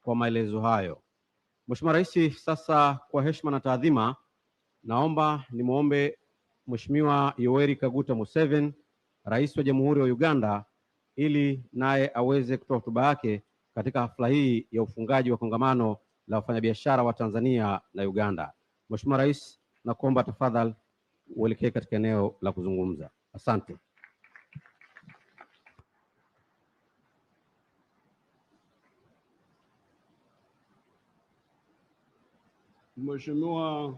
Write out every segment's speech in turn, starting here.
kwa maelezo hayo. Mheshimiwa Rais, sasa kwa heshima na taadhima, naomba nimwombe Mheshimiwa Yoweri Kaguta Museveni, Rais wa Jamhuri ya Uganda, ili naye aweze kutoa hotuba yake katika hafla hii ya ufungaji wa kongamano la wafanyabiashara wa Tanzania na Uganda. Mheshimiwa Rais, nakuomba tafadhali uelekee katika eneo la kuzungumza. Asante. Mheshimiwa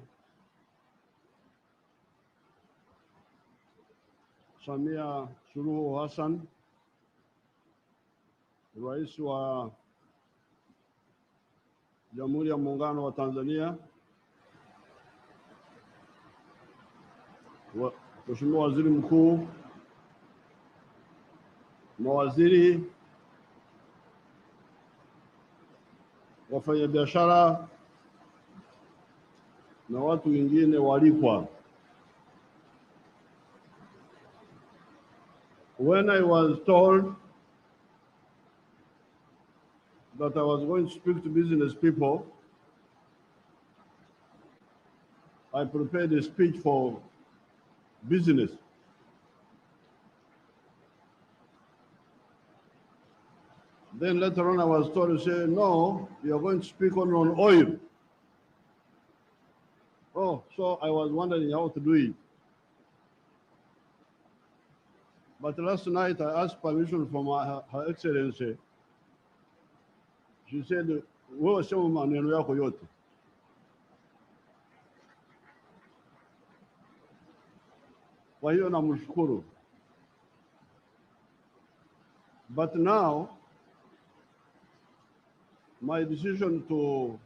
Samia Suluhu Hassan, Rais wa Jamhuri ya Muungano wa Tanzania, Mheshimiwa Waziri Mkuu, mawaziri, wafanyabiashara na watu wengine walikwa. When I was told that I was going to speak to business people, I prepared a speech for business. Then later on I was told to say, no, you're going to speak on oil. Oh, so I was wondering how to do it. But last night I asked permission from Her Excellency. She said, wewe sema maneno yako yote. Kwa hiyo namshukuru. But now, my decision to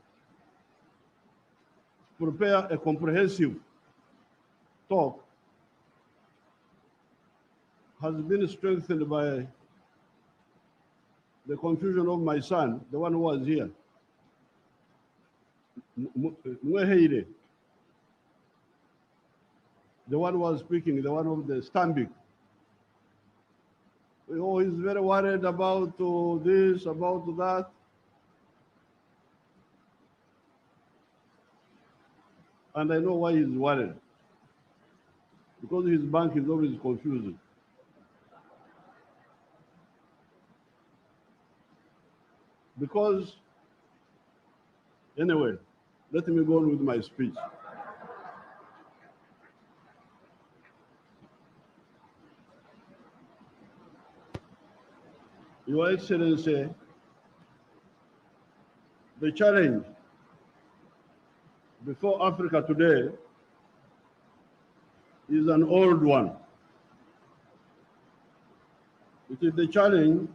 prepare a comprehensive talk has been strengthened by the confusion of my son, the one who was here. Mweheire, the one who was speaking, the one of the Stambik. Oh, he's very worried about this, about that. And I know why he's worried. Because his bank is always confusing. Because, anyway, let me go on with my speech. Your Excellency, the challenge before Africa today is an old one. It is the challenge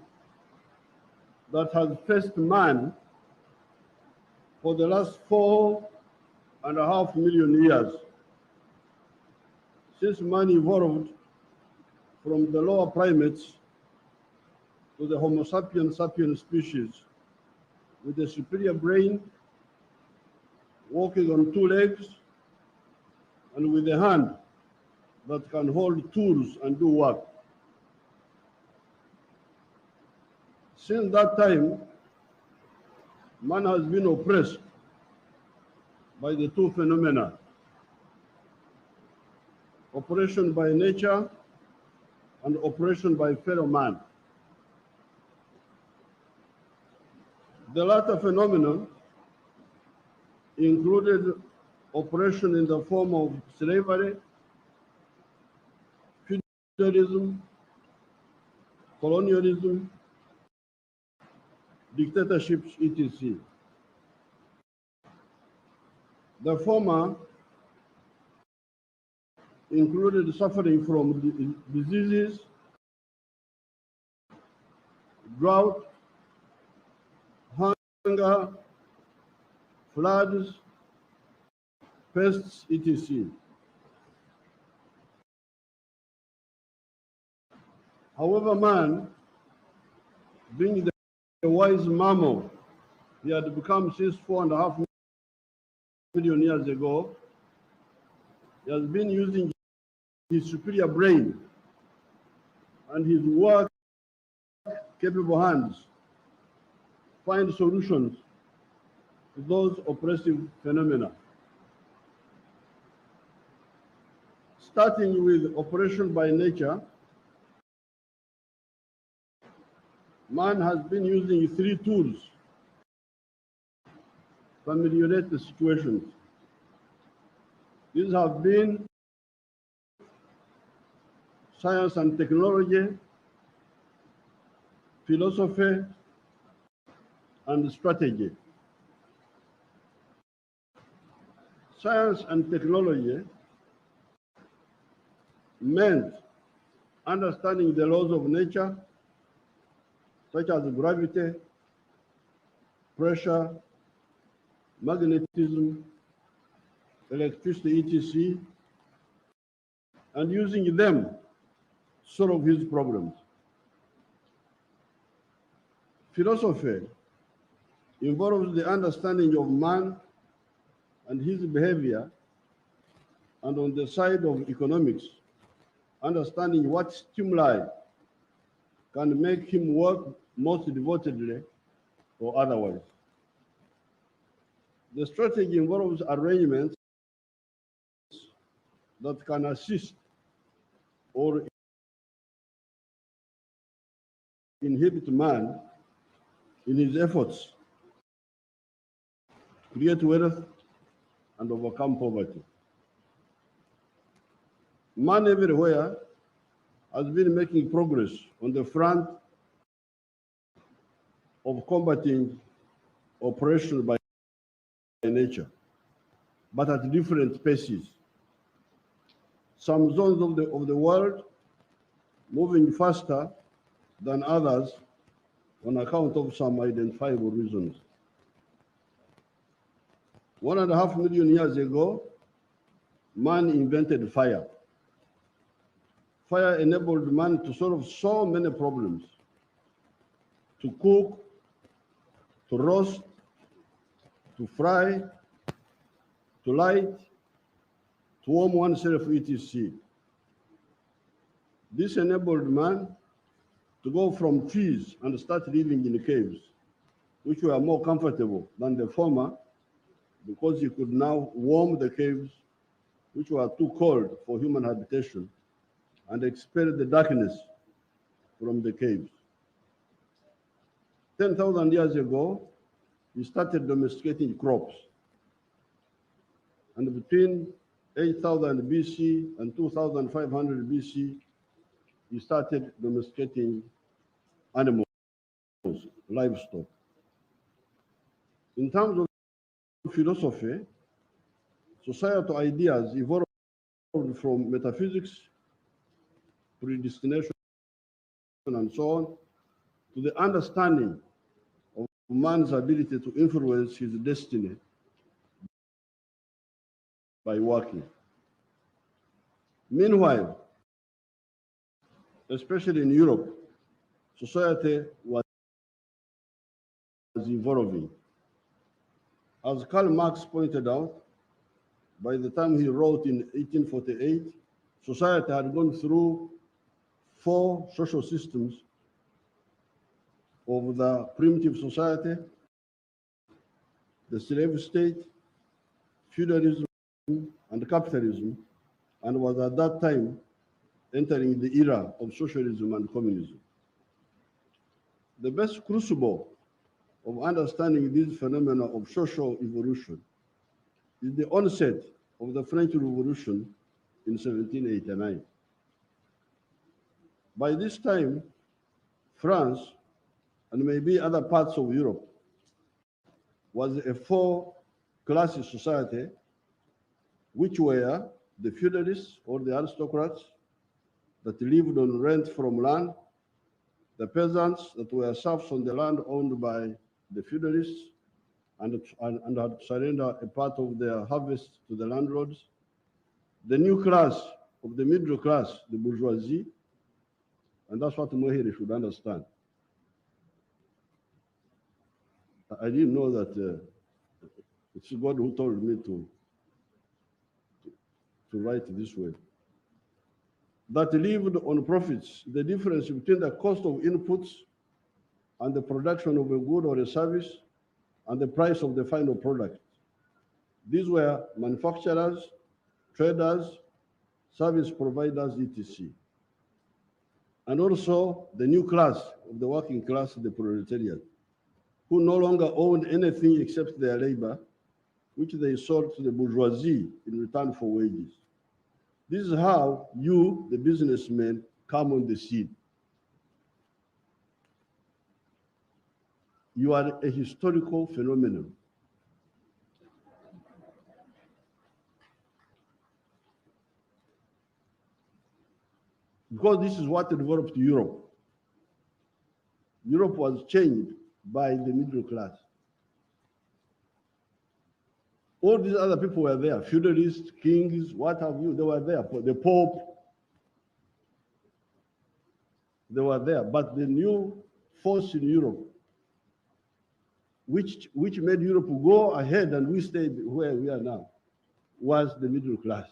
that has faced man for the last 4.5 million years, since man evolved from the lower primates to the Homo sapiens species with a superior brain, walking on 2 legs, and with a hand that can hold tools and do work. Since that time, man has been oppressed by the two phenomena: oppression by nature and oppression by fellow man. The latter phenomenon included oppression in the form of slavery, feudalism, colonialism, dictatorships, etc. The former included suffering from diseases, drought, hunger, floods, pests, etc. However, man, being the wise mammal he had become since 4.5 million years ago, he has been using his superior brain and his work-capable hands find solutions those oppressive phenomena. Starting with oppression by nature, man has been using three tools to ameliorate the situations. These have been science and technology, philosophy, and strategy. Science and technology meant understanding the laws of nature, such as gravity, pressure, magnetism, electricity, etc., and using them to solve his problems. Philosophy involves the understanding of man and his behavior, and on the side of economics, understanding what stimuli can make him work most devotedly or otherwise. The strategy involves arrangements that can assist or inhibit man in his efforts to create wealth and overcome poverty. Man everywhere has been making progress on the front of combating oppression by nature, but at different paces. Some zones of the world moving faster than others on account of some identifiable reasons. 1.5 million years ago, man invented fire. Fire enabled man to solve so many problems: to cook, to roast, to fry, to light, to warm oneself, etc. This enabled man to go from trees and start living in caves, which were more comfortable than the former, because he could now warm the caves, which were too cold for human habitation, and expel the darkness from the caves. 10,000 years ago, he started domesticating crops. And between 8,000 BC and 2,500 BC, he started domesticating animals, livestock. In terms of philosophy, societal ideas evolved from metaphysics, predestination, and so on, to the understanding of man's ability to influence his destiny by working. Meanwhile, especially in Europe, society was evolving. As Karl Marx pointed out, by the time he wrote in 1848, society had gone through 4 social systems of the primitive society, the slave state, feudalism, and capitalism, and was at that time entering the era of socialism and communism. The best crucible of understanding this phenomena of social evolution is the onset of the French Revolution in 1789. By this time, France, and maybe other parts of Europe, was a 4-class society, which were the feudalists or the aristocrats that lived on rent from land, the peasants that were serfs on the land owned by the feudalists and had to surrender a part of their harvest to the landlords, the new class of the middle class, the bourgeoisie, and that's what Mohiri should understand. I didn't know that it's God who told me to write this way. That lived on profits, the difference between the cost of inputs and the production of a good or a service, and the price of the final product. These were manufacturers, traders, service providers, etc. And also the new class of the working class, the proletariat, who no longer owned anything except their labor, which they sold to the bourgeoisie in return for wages. This is how you, the businessmen, come on the scene. You are a historical phenomenon. Because this is what developed Europe. Europe was changed by the middle class. All these other people were there, feudalists, kings, what have you, they were there. The Pope, they were there. But the new force in Europe, which made Europe go ahead and we stayed where we are now, was the middle class.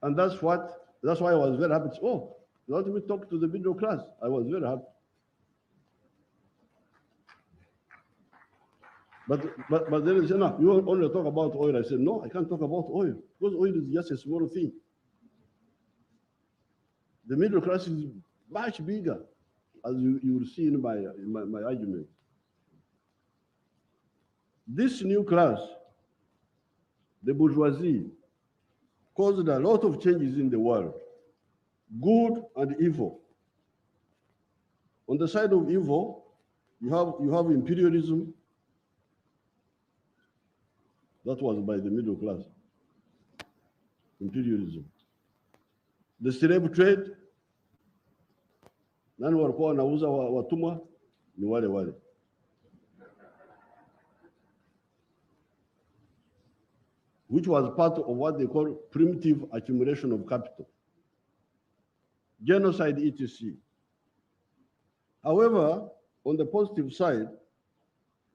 And that's why I was very happy. Oh, let me talk to the middle class. I was very happy. But then they said, no, you only talk about oil. I said, no, I can't talk about oil, because oil is just a small thing. The middle class is much bigger, as you will see in my argument. This new class, the bourgeoisie, caused a lot of changes in the world, good and evil. On the side of evil, you have imperialism. That was by the middle class. Imperialism. The slave trade, nani walikuwa wanauza watumwa ni wale wale. Which was part of what they call primitive accumulation of capital. Genocide, etc. However, on the positive side,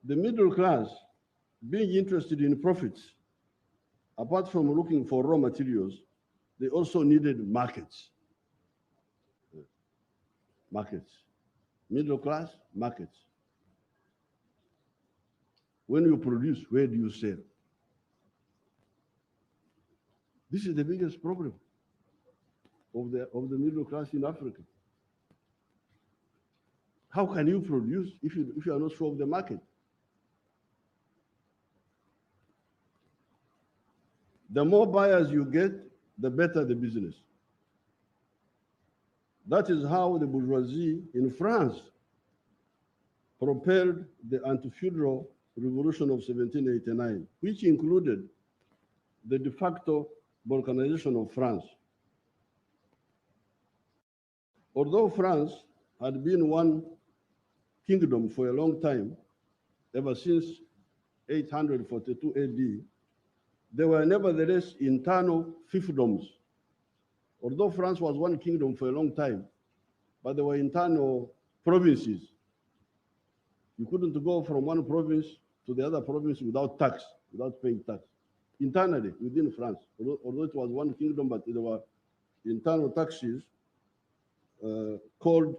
the middle class, being interested in profits, apart from looking for raw materials, they also needed markets. Markets. Middle class, markets. When you produce, where do you sell? This is the biggest problem of the middle class in Africa. How can you produce if you are not sure of the market? The more buyers you get, the better the business. That is how the bourgeoisie in France propelled the anti-feudal revolution of 1789, which included the de facto balkanization of France. Although France had been one kingdom for a long time, ever since 842 AD, there were nevertheless internal fiefdoms. Although France was one kingdom for a long time, but there were internal provinces. You couldn't go from one province to the other province without tax, without paying tax. Internally, within France, although it was one kingdom, but there were internal taxes called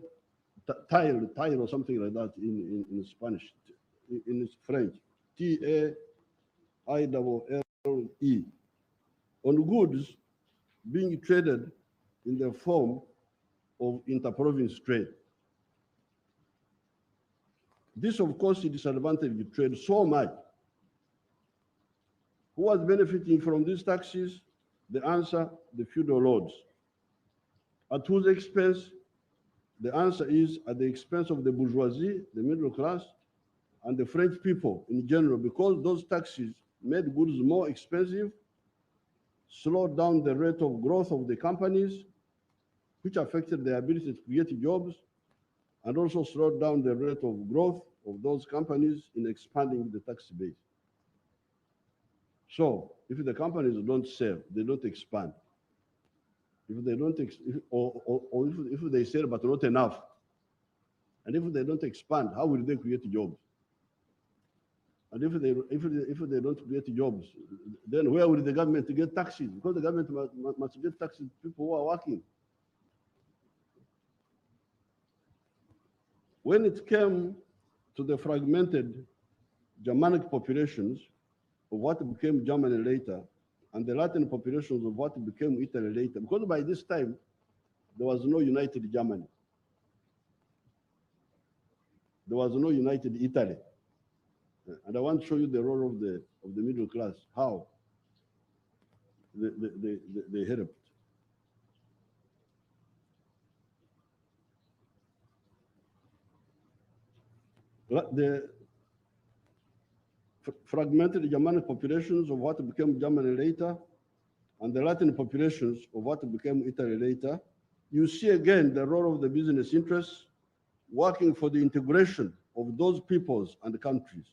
tile or something like that in Spanish, in French, TAILLE, on goods being traded in the form of inter-province trade. This, of course, disadvantaged trade so much. Who was benefiting from these taxes? The answer, the feudal lords. At whose expense? The answer is at the expense of the bourgeoisie, the middle class, and the French people in general, because those taxes made goods more expensive, slowed down the rate of growth of the companies, which affected their ability to create jobs, and also slowed down the rate of growth of those companies in expanding the tax base. So if the companies don't sell, they don't expand. If they don't, if they sell but not enough, and if they don't expand, how will they create jobs? And if they don't create jobs, then where will the government get taxes? Because the government must get taxes people who are working. When it came to the fragmented Germanic populations of what became Germany later, and the Latin populations of what became Italy later, because by this time, there was no united Germany. There was no united Italy. And I want to show you the role of the middle class, how they helped. The fragmented Germanic populations of what became Germany later, and the Latin populations of what became Italy later, you see again the role of the business interests working for the integration of those peoples and countries.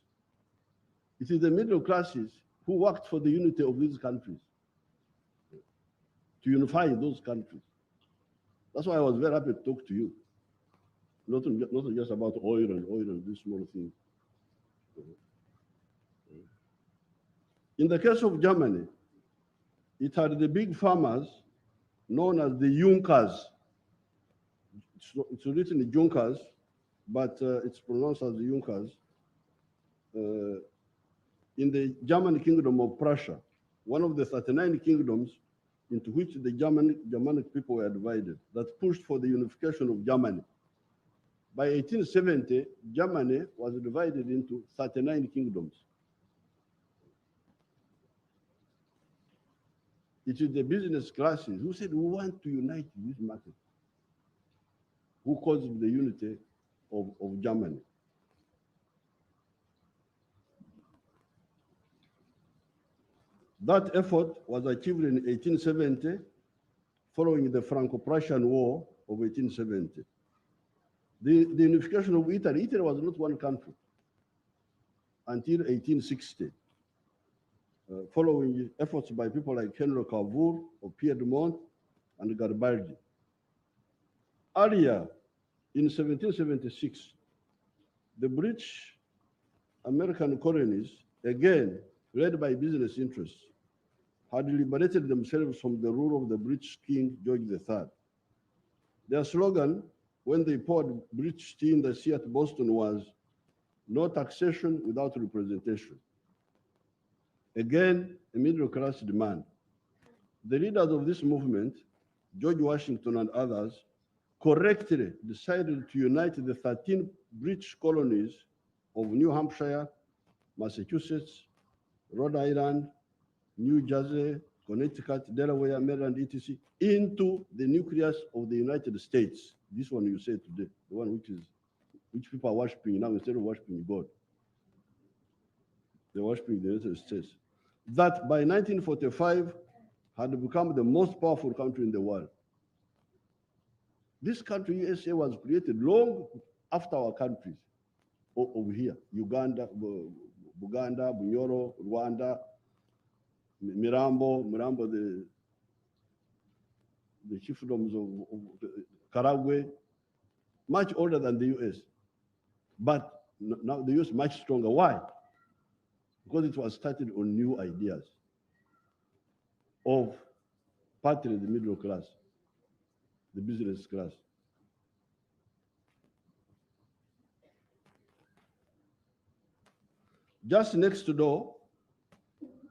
It is the middle classes who worked for the unity of these countries, to unify those countries. That's why I was very happy to talk to you. Not just about oil and these small things. In the case of Germany, it had the big farmers known as the Junkers. It's written in Junkers, but it's pronounced as the Junkers. In the German kingdom of Prussia, one of the 39 kingdoms into which the Germanic people were divided, that pushed for the unification of Germany. By 1870, Germany was divided into 39 kingdoms. It is the business classes who said, we want to unite this market, who caused the unity of Germany. That effort was achieved in 1870, following the Franco-Prussian War of 1870. The unification of Italy was not one country until 1860, following efforts by people like Henry Cavour of Piedmont and Garibaldi. Earlier, in 1776, the British American colonies, again led by business interests, had liberated themselves from the rule of the British King George III. Their slogan, when they poured British tea in the sea at Boston, was "No taxation without representation." Again, a middle class demand. The leaders of this movement, George Washington and others, correctly decided to unite the 13 British colonies of New Hampshire, Massachusetts, Rhode Island, New Jersey, Connecticut, Delaware, Maryland, etc., into the nucleus of the United States. This one you say today, the one which people are worshiping now instead of worshiping God. They're worshiping the United States. That by 1945 had become the most powerful country in the world. This country, USA, was created long after our countries over here: Uganda, Buganda, Bunyoro, Rwanda, Mirambo, the chiefdoms of Karagwe, much older than the US. But now the US is much stronger. Why? Because it was started on new ideas of partly the middle class, the business class. Just next door,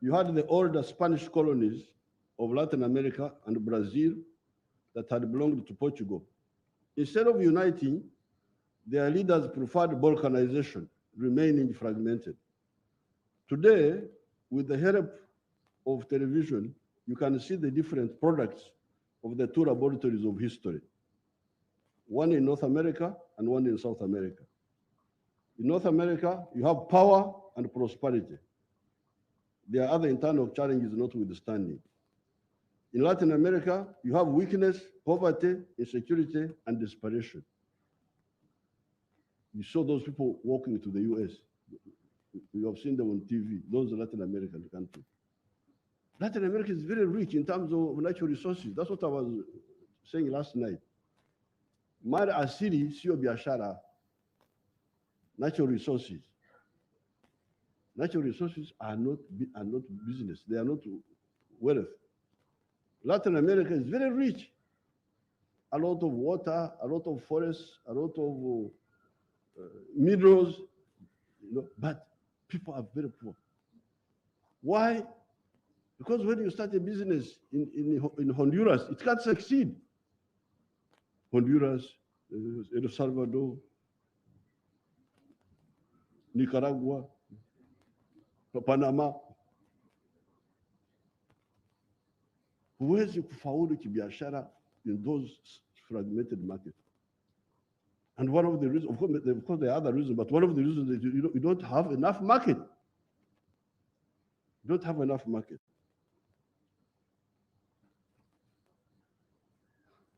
you had the older Spanish colonies of Latin America and Brazil that had belonged to Portugal. Instead of uniting, their leaders preferred balkanization, remaining fragmented. Today, with the help of television, you can see the different products of the two laboratories of history, one in North America and one in South America. In North America, you have power and prosperity. There are other internal challenges notwithstanding. In Latin America, you have weakness, poverty, insecurity, and desperation. You saw those people walking to the US. You have seen them on TV, those Latin American countries. Latin America is very rich in terms of natural resources. That's what I was saying last night. Mali asili sio biashara, natural resources. Natural resources are not business. They are not wealth. Latin America is very rich. A lot of water, a lot of forests, a lot of minerals, but people are very poor. Why? Because when you start a business in Honduras, it can't succeed. Honduras, El Salvador, Nicaragua, Panama. Huwezi kufaulu kibiashara in those fragmented markets. And one of the reasons, of course there are other reasons, but one of the reasons is you don't have enough market. You don't have enough market.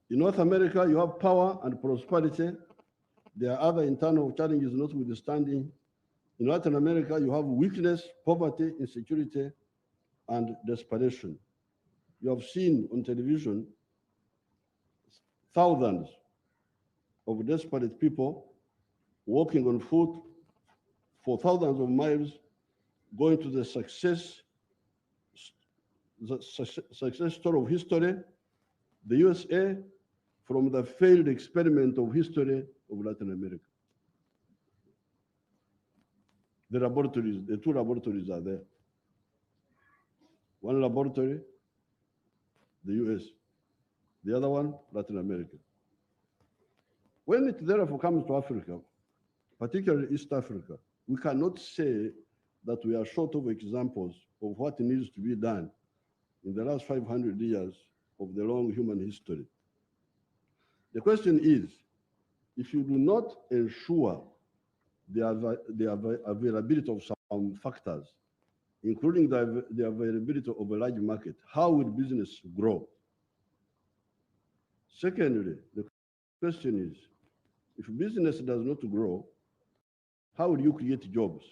In North America, you have power and prosperity. There are other internal challenges notwithstanding. In Latin America, you have weakness, poverty, insecurity, and desperation. You have seen on television thousands of desperate people walking on foot for thousands of miles, going to the success story of history, the USA, from the failed experiment of history of Latin America. The two laboratories are there. One laboratory, the US, the other one, Latin America. When it therefore comes to Africa, particularly East Africa, we cannot say that we are short of examples of what needs to be done in the last 500 years of the long human history. The question is, if you do not ensure the availability of some factors, including the availability of a large market, how will business grow? Secondly, the question is, if business does not grow, how will you create jobs?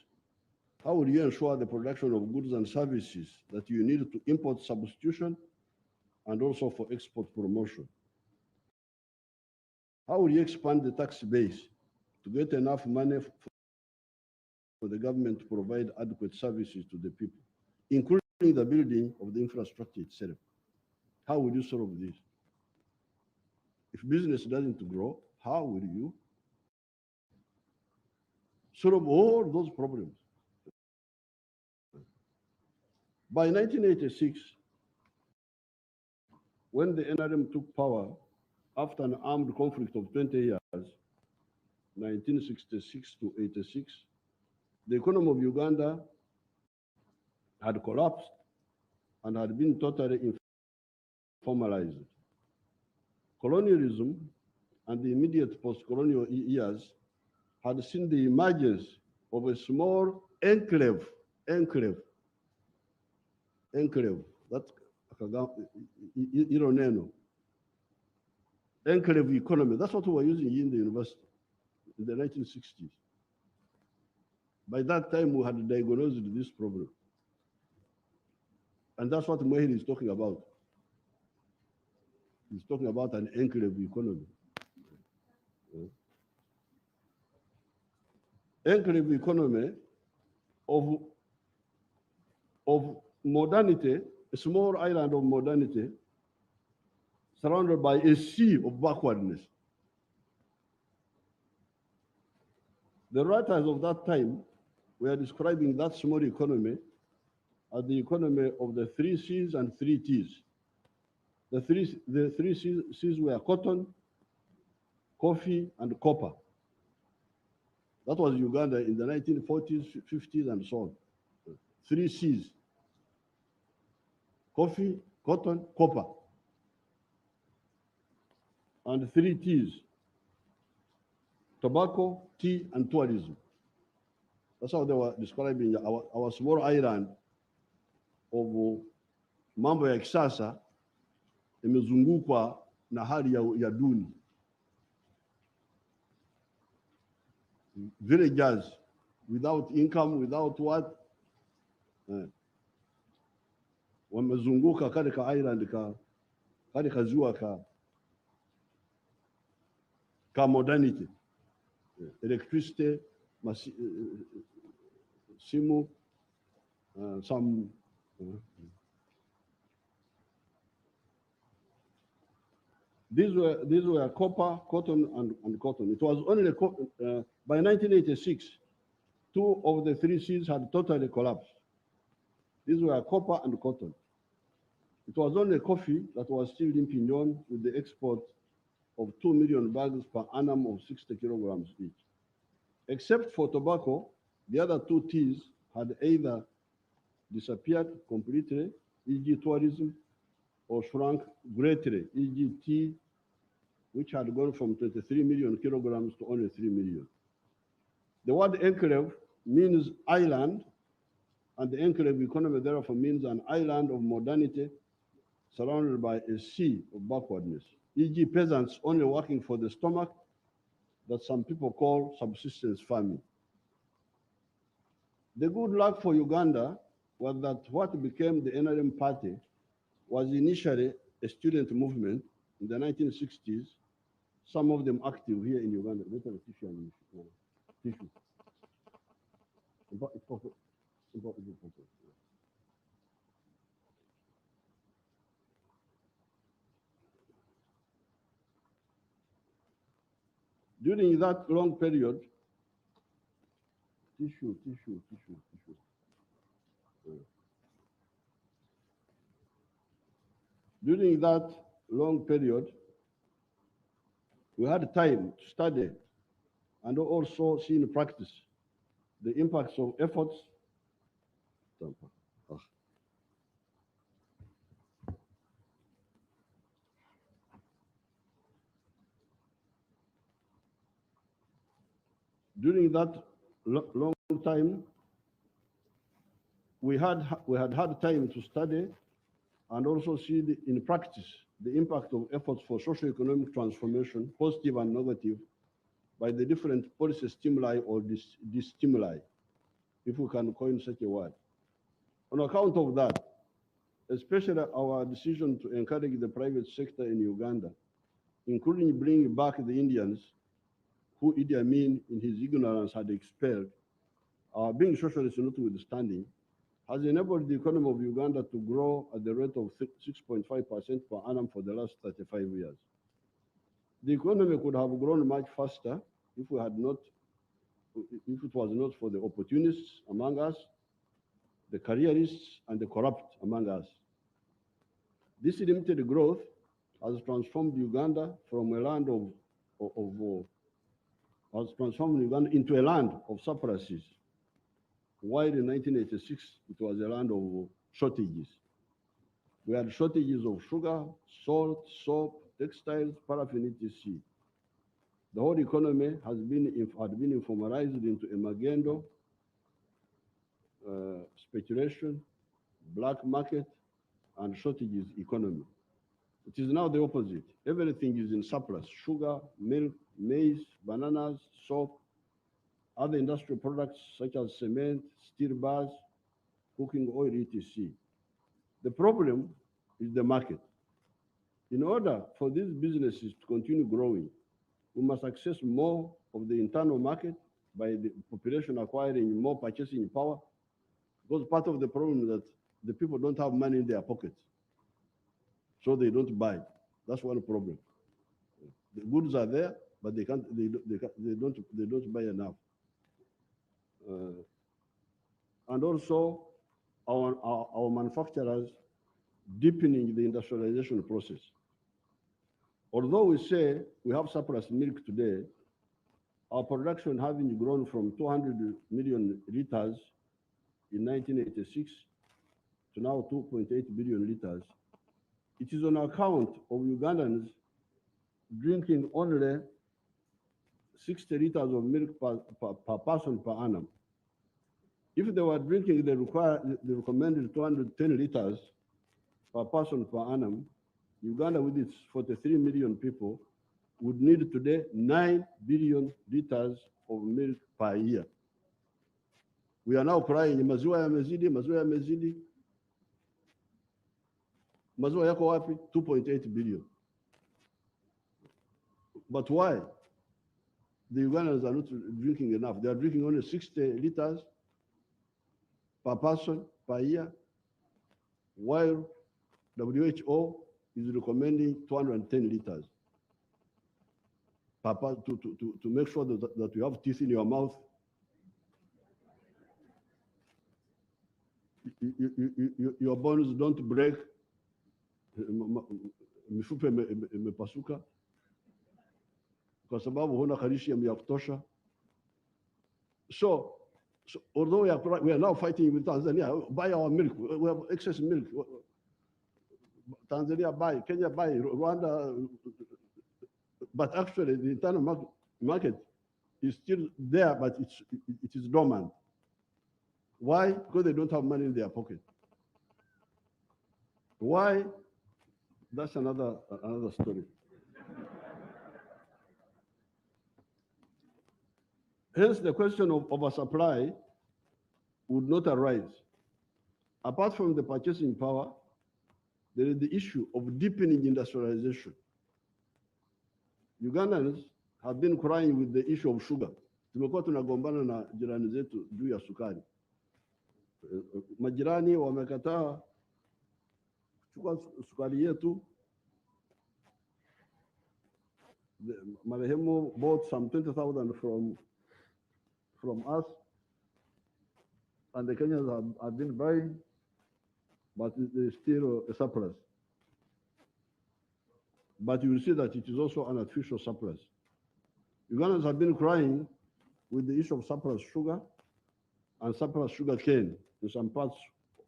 How will you ensure the production of goods and services that you need to import substitution and also for export promotion? How will you expand the tax base to get enough money for the government to provide adequate services to the people, including the building of the infrastructure itself? How will you solve this? If business doesn't grow, how will you solve all those problems? By 1986, when the NRM took power after an armed conflict of 20 years, 1966 to 86, the economy of Uganda had collapsed and had been totally informalized. Colonialism and the immediate post-colonial years had seen the emergence of a small enclave, that's enclave economy. That's what we were using in the university in the 1960s. By that time, we had diagnosed this problem. And that's what Mahir is talking about. He's talking about an enclave economy. Enclave economy of modernity, a small island of modernity, surrounded by a sea of backwardness. The writers of that time were describing that small economy as the economy of the 3 C's and 3 T's. The three C's were cotton, coffee, and copper. That was Uganda in the 1940s, 50s, and so on. 3 C's: coffee, cotton, copper. And 3 T's: tobacco, tea, and tourism. That's how they were describing our small island of mambo ya kisasa imezungukwa na hali ya duni. Villagers without income, without what? Wamezunguka katika island katika ziwa ka modernity. Electricity, simu, some these were copper, cotton, and cotton. It was only By 1986, 2 of the 3 seas had totally collapsed. These were copper and cotton. It was only coffee that was still limping on with the export of 2 million bags per annum of 60 kilograms each. Except for tobacco, the other 2 teas had either disappeared completely, e.g. tourism, or shrunk greatly, e.g. tea, which had gone from 23 million kilograms to only 3 million. The word enclave means island, and the enclave economy therefore means an island of modernity surrounded by a sea of backwardness, e.g. peasants only working for the stomach that some people call subsistence farming. The good luck for Uganda was that what became the NRM party was initially a student movement in the 1960s, some of them active here in Uganda. During that long period, During that long period, we had time to study and also see in practice the impacts of efforts. During that long time, we had time to study and also see in practice the impact of efforts for socio-economic transformation, positive and negative, by the different policy stimuli or disstimuli, if we can coin such a word. On account of that, especially our decision to encourage the private sector in Uganda, including bringing back the Indians who Idi Amin in his ignorance had expelled, being socialist notwithstanding, has enabled the economy of Uganda to grow at the rate of 6.5% per annum for the last 35 years. The economy could have grown much faster if it was not for the opportunists among us, the careerists, and the corrupt among us. This limited growth has transformed Uganda from a land into a land of surpluses, while in 1986 it was a land of shortages. We had shortages of sugar, salt, soap, textiles, paraffin, etc. The whole economy had been informalized into a magendo, speculation, black market, and shortages economy. It is now the opposite. Everything is in surplus: sugar, milk, maize, bananas, soap, other industrial products such as cement, steel bars, cooking oil, etc. The problem is the market. In order for these businesses to continue growing, we must access more of the internal market by the population acquiring more purchasing power, because part of the problem is that the people don't have money in their pockets, so they don't buy. That's one problem. The goods are there, but they don't buy enough. And also our manufacturers deepening the industrialization process. Although we say we have surplus milk today, our production having grown from 200 million liters in 1986 to now 2.8 billion liters, it is on account of Ugandans drinking only 60 liters of milk per person per annum. If they were drinking the recommended 210 liters per person per annum, Uganda, with its 43 million people, would need today 9 billion liters of milk per year. We are now crying, maziwa yamezidi, maziwa yamezidi. Maziwa yako wapi? 2.8 billion. But why? The Ugandans are not drinking enough. They are drinking only 60 liters per person per year, while WHO is recommending 210 liters. Papa, to make sure that you have teeth in your mouth. Your bones don't break. Mifupa imepasuka kwa sababu huna calcium ya kutosha. So although we are now fighting with Tanzania, buy our milk. We have excess milk. Tanzania buy, Kenya buy, Rwanda. But actually, the internal market is still there, but it is dormant. Why? Because they don't have money in their pocket. Why? That's another story. Hence, the question of oversupply would not arise. Apart from the purchasing power, there is the issue of deepening industrialization. Ugandans have been crying with the issue of sugar. Tumekuwa tunagombana na jirani zetu juu ya sukari. Majirani wamekataa kuchukua sukari yetu. Marehemu bought some 20,000 from us, and the Kenyans have been buying, but there is still a surplus. But you will see that it is also an artificial surplus. Ugandans have been crying with the issue of surplus sugar and surplus sugar cane in some parts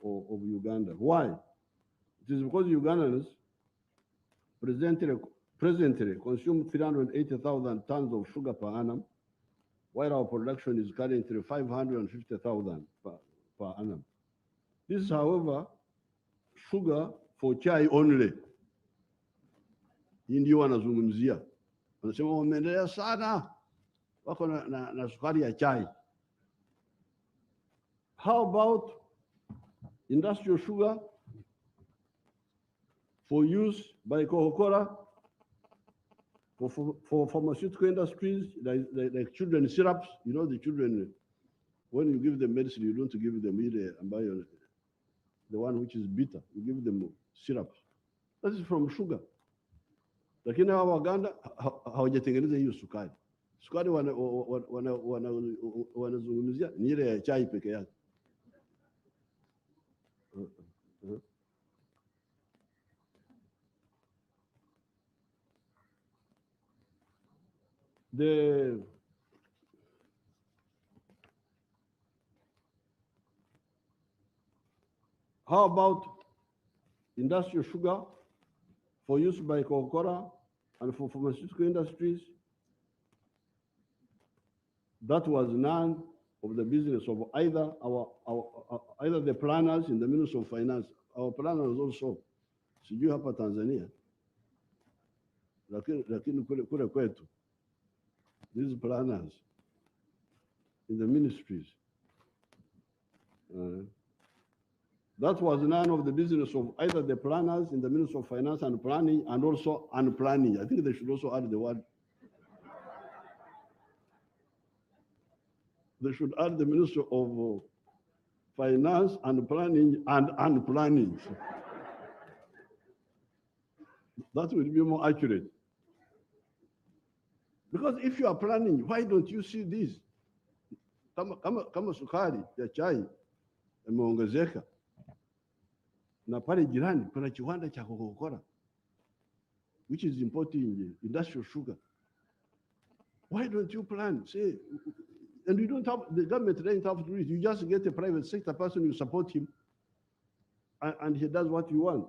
of Uganda. Why? It is because Ugandans presently consume 380,000 tons of sugar per annum, while our production is currently 550,000 per annum. This is, however, sugar for chai only. Hii ndio wanazungumzia. Wanasema wameendelea sana, wako na sukari ya chai. How about industrial sugar for use by Coca-Cola, for pharmaceutical industries, like children's syrups? You know, the children, when you give them medicine, you don't give them either the one which is bitter. You give them syrups. That is from sugar. Lakini hawa Waganda hawajatengeneza hiyo sukari. Sukari wanazungumzia ni ile ya chai peke yake. How about industrial sugar for use by Coca-Cola and for pharmaceutical industries? That was none of the business of either either the planners in the Ministry of Finance. Our planners also, sijui hapa Tanzania, lakini kule kwetu, these planners in the ministries, that was none of the business of either the planners in the Ministry of Finance and Planning, and also unplanning. I think they should also add the word. They should add the Ministry of Finance and Planning and unplanning. That will be more accurate. Because if you are planning, why don't you see this? Kama sukari ya chai imeongezeka, na pale jirani kuna kiwanda cha Coca-Cola which is importing industrial sugar. Why don't you plan? Say, and you don't have, the government doesn't have to do it. You just get a private sector person, you support him, and he does what you want.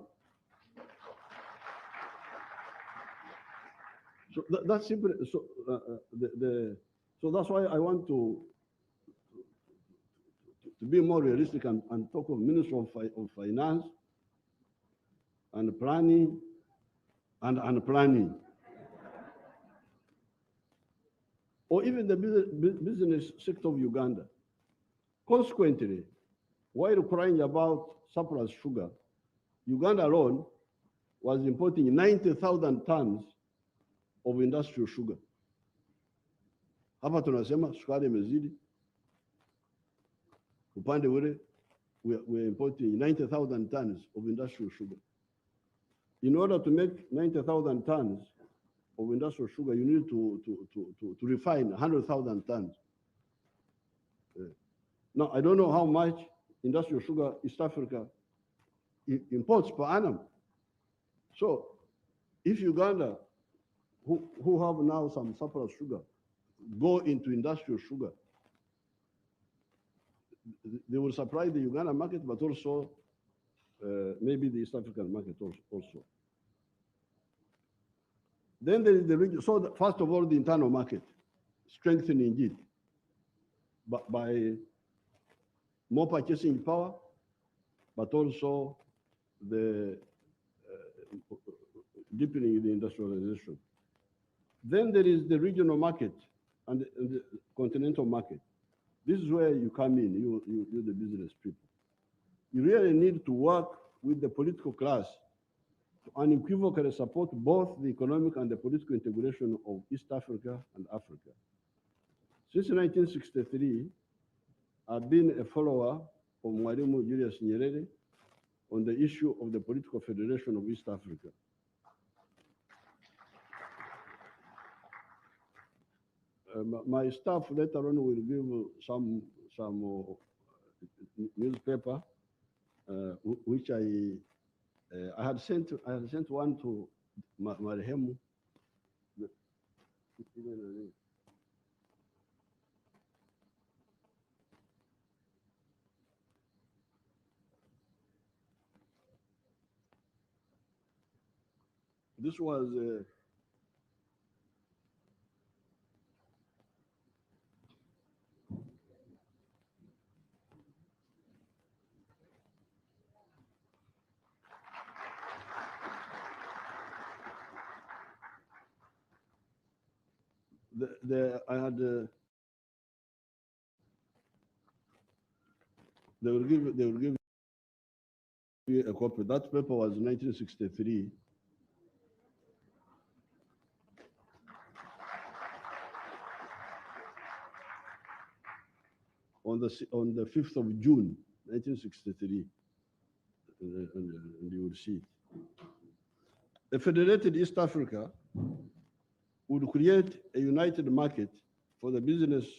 So that's simple. So so that's why I want to be more realistic and talk of Ministry of Finance and Planning and unplanning, or even the business sector of Uganda. Consequently, while crying about surplus sugar, Uganda alone was importing 90,000 tons of industrial sugar. Hapa tunasema sukari imezidi. Upande ule, we're importing 90,000 tons of industrial sugar. In order to make 90,000 tons, of industrial sugar, you need to refine 100,000 tons. Now, I don't know how much industrial sugar East Africa imports per annum. So if Uganda, who have now some surplus sugar, go into industrial sugar, they will supply the Uganda market, but also maybe the East African market also. Then there is the region. So first of all, the internal market, strengthening it by more purchasing power, but also the deepening the industrialization. Then there is the regional market and the continental market. This is where you come in, you're the business people. You really need to work with the political class to unequivocally support both the economic and the political integration of East Africa and Africa. Since 1963, I've been a follower of Mwalimu Julius Nyerere on the issue of the political federation of East Africa. My staff later on will give some newspaper which I had sent one to Marehemu. This was I had they will give you a copy. That paper was 1963. On the 5th of June, 1963, and you will see it. A federated East Africa would create a united market for the businesses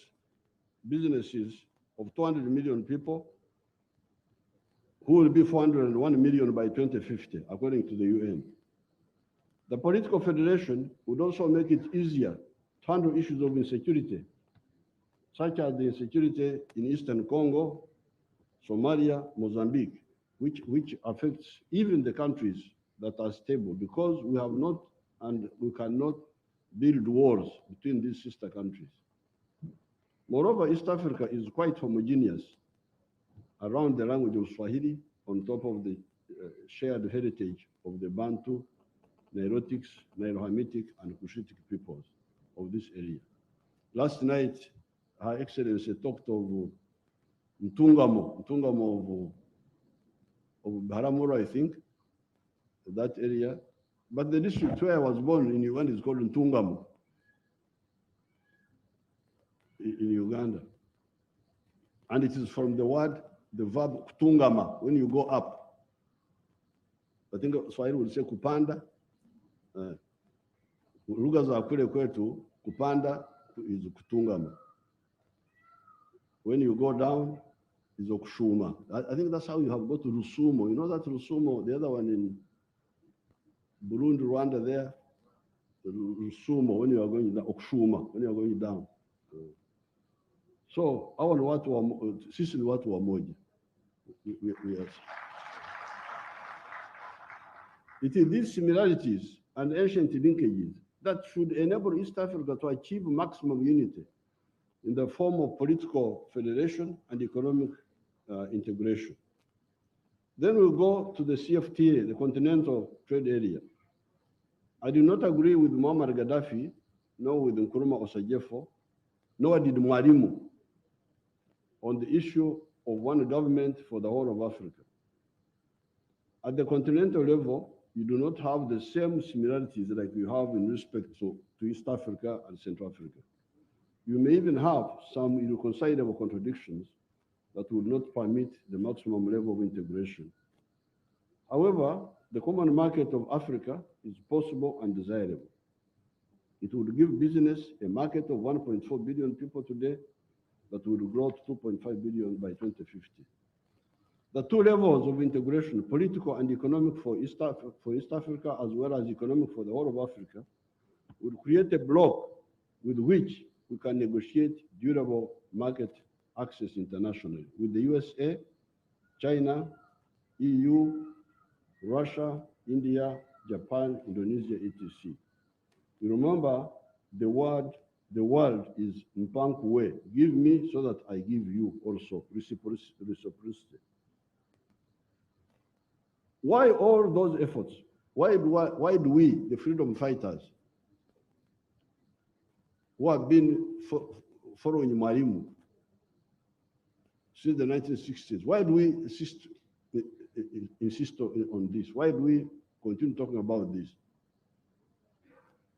of 200 million people, who will be 401 million by 2050, according to the UN. The political federation would also make it easier to handle issues of insecurity, such as the insecurity in Eastern Congo, Somalia, Mozambique, which affects even the countries that are stable, because we have not and we cannot build wars between these sister countries. Moreover, East Africa is quite homogeneous around the language of Swahili, on top of the shared heritage of the Bantu, Nilotics, Nilo-Hamitic, and Cushitic peoples of this area. Last night, Her Excellency talked of Ntungamo of Biharamulo, I think, that area. But the district where I was born in Uganda is called Ntungamo in Uganda. And it is from the verb kutungama, when you go up. I think Swahili would say kupanda. Lugha za kule kwetu, kupanda is kutungama. When you go down, is okushuma. I think that's how you have got to Rusumo. You know that Rusumo, the other one in Burundi, Rwanda there, Rusumo, when you are going down, okushuma, when you are going down. So, hawa ni watu sisi ni watu wamoja. It is these similarities and ancient linkages that should enable East Africa to achieve maximum unity in the form of political federation and economic integration. Then we'll go to the CFTA, the Continental Trade Area. I do not agree with Muammar Gaddafi, nor with Nkrumah Osajefo, nor did Mwalimu on the issue of one government for the whole of Africa. At the continental level, you do not have the same similarities like you have in respect to East Africa and Central Africa. You may even have some irreconcilable contradictions that would not permit the maximum level of integration. However, the common market of Africa is possible and desirable. It would give business a market of 1.4 billion people today that will grow to 2.5 billion by 2050. The two levels of integration, political and economic for East Africa, as well as economic for the whole of Africa, would create a bloc with which we can negotiate durable market access internationally with the USA, China, EU, Russia, India, Japan, Indonesia, etc. You remember the world is Mpankuwe. Give me so that I give you also. Reciprocity. Why all those efforts? Why do we, the freedom fighters, who have been following Mwalimu since the 1960s, why do we insist on this? Why do we continue talking about this?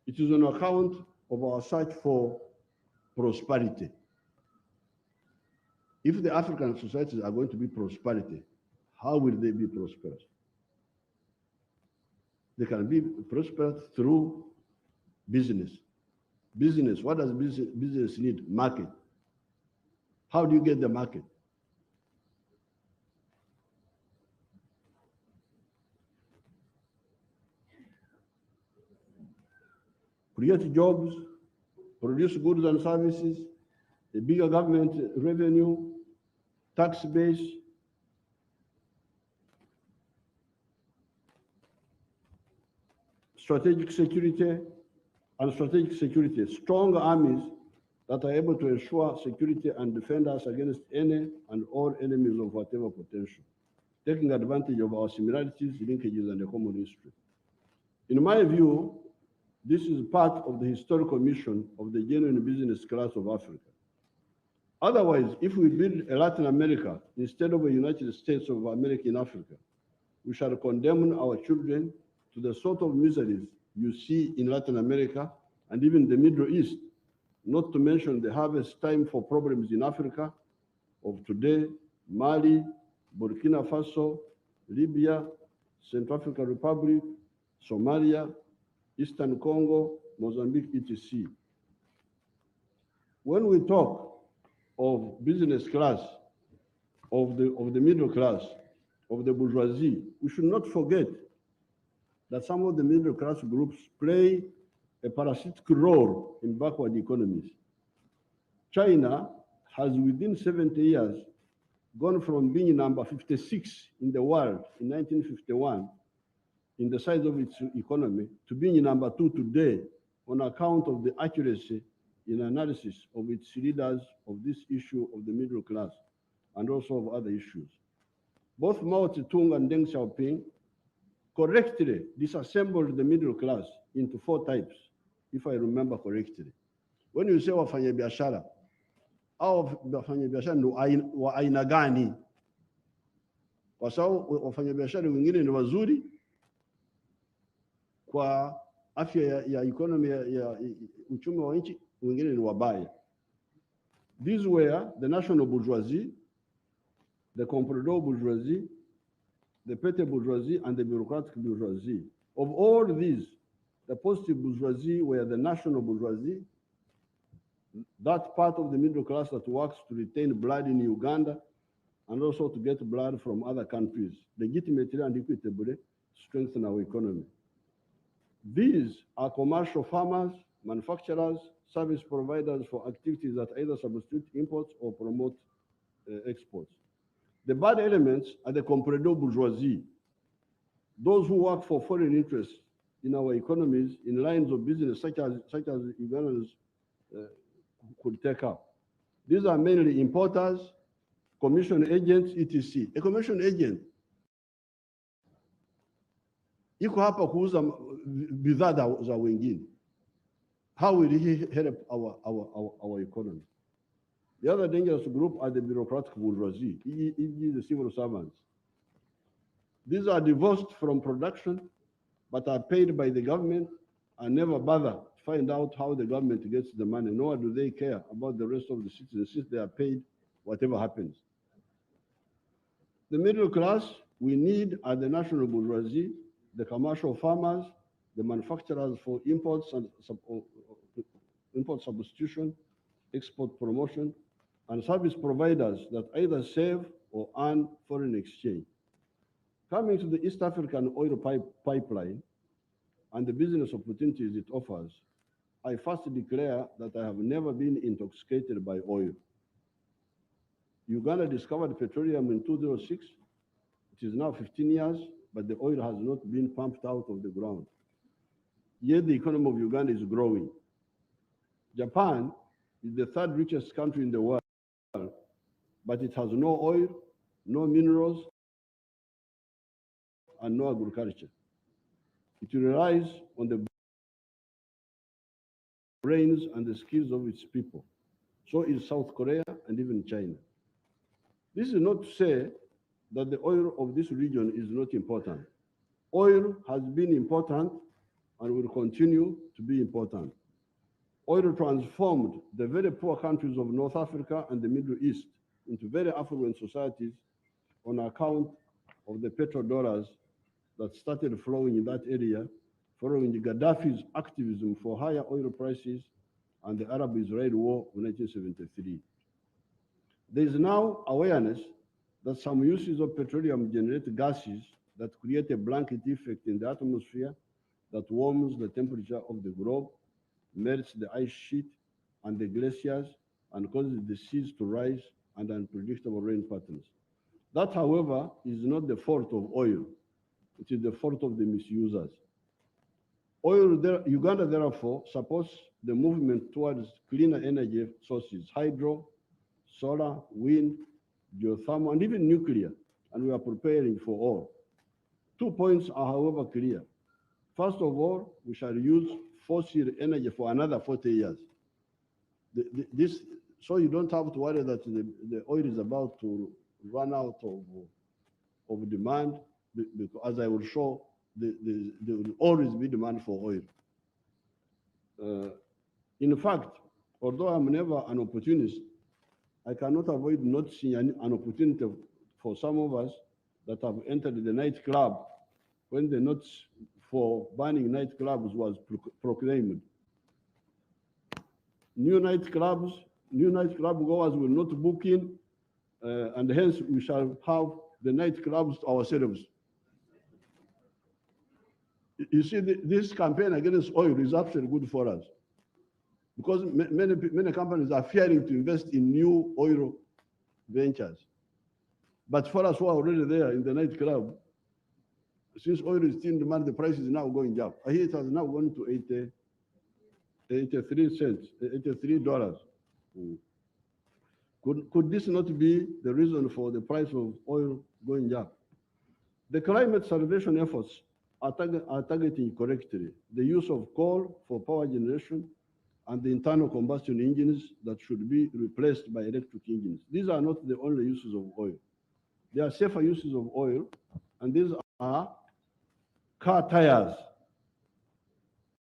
It is on account of our search for prosperity. If the African societies are going to be prosperity, how will they be prosperous? They can be prosperous through business. Business, what does business need? Market. How do you get the market? Create jobs, produce goods and services, a bigger government revenue, tax base, strategic security, strong armies that are able to ensure security and defend us against any and all enemies of whatever potential, taking advantage of our similarities, linkages, and a common history. In my view, this is part of the historical mission of the genuine business class of Africa. Otherwise, if we build a Latin America instead of a United States of America in Africa, we shall condemn our children to the sort of miseries you see in Latin America and even the Middle East, not to mention the harvest time for problems in Africa of today, Mali, Burkina Faso, Libya, Central African Republic, Somalia, Eastern Congo, Mozambique, etc. When we talk of business class, of the middle class, of the bourgeoisie, we should not forget that some of the middle class groups play a parasitic role in backward economies. China has within 70 years gone from being number 56 in the world in 1951 in the size of its economy to being number 2 today on account of the accuracy in analysis of its leaders of this issue of the middle class and also of other issues. Both Mao Zedong and Deng Xiaoping correctly disassembled the middle class into 4 types, if I remember correctly. When you say wafanyabiashara, au wafanyabiashara ni wa aina gani? Kwa sababu wafanyabiashara wengine ni wazuri kwa afya ya economy ya uchumi wa nchi, wengine ni wabaya. These were the national bourgeoisie, the comprador bourgeoisie, the petty bourgeoisie, and the bureaucratic bourgeoisie. Of all these, the positive bourgeoisie were the national bourgeoisie, that part of the middle class that works to retain blood in Uganda and also to get blood from other countries, legitimately and equitably strengthen our economy. These are commercial farmers, manufacturers, service providers for activities that either substitute imports or promote exports. The bad elements are the comprador bourgeoisie, those who work for foreign interests in our economies in lines of business such as Ugandans could take up. These are mainly importers, commission agents, etc. A commission agent iko hapa kuuza bidhaa za wengine. How will he help our economy? The other dangerous group are the bureaucratic bourgeoisie, e.g. the civil servants. These are divorced from production, but are paid by the government and never bother to find out how the government gets the money, nor do they care about the rest of the citizens since they are paid whatever happens. The middle class we need are the national bourgeoisie, the commercial farmers, the manufacturers for imports and import substitution, export promotion, and service providers that either save or earn foreign exchange. Coming to the East African oil pipeline and the business opportunities it offers, I first declare that I have never been intoxicated by oil. Uganda discovered petroleum in 2006. It is now 15 years, but the oil has not been pumped out of the ground. Yet the economy of Uganda is growing. Japan is the third richest country in the world, but it has no oil, no minerals, and no agriculture. It relies on the brains and the skills of its people. So is South Korea and even China. This is not to say that the oil of this region is not important. Oil has been important and will continue to be important. Oil transformed the very poor countries of North Africa and the Middle East into very affluent societies on account of the petrodollars that started flowing in that area following Gaddafi's activism for higher oil prices and the Arab-Israeli War of 1973. There is now awareness that some uses of petroleum generate gases that create a blanket effect in the atmosphere that warms the temperature of the globe, melts the ice sheet and the glaciers, and causes the seas to rise and unpredictable rain patterns. That, however, is not the fault of oil. It is the fault of the misusers. Uganda, therefore, supports the movement towards cleaner energy sources, hydro, solar, wind, geothermal, and even nuclear, and we are preparing for all. 2 points are, however, clear. First of all, we shall use fossil energy for another 40 years. So you don't have to worry that the oil is about to run out of demand, because as I will show, there will always be demand for oil. In fact, although I'm never an opportunist, I cannot avoid not seeing an opportunity for some of us that have entered the nightclub when the notice for banning nightclubs was proclaimed. New nightclub goers will not book in, and hence we shall have the nightclubs to ourselves. You see, this campaign against oil is actually good for us, because many companies are fearing to invest in new oil ventures. But for us who are already there in the nightclub, since oil is still in demand, the price is now going up. I hear it has now gone to $83. Could this not be the reason for the price of oil going up? The climate salvation efforts are targeting correctly the use of coal for power generation and the internal combustion engines that should be replaced by electric engines. These are not the only uses of oil. There are safer uses of oil, and these are car tires.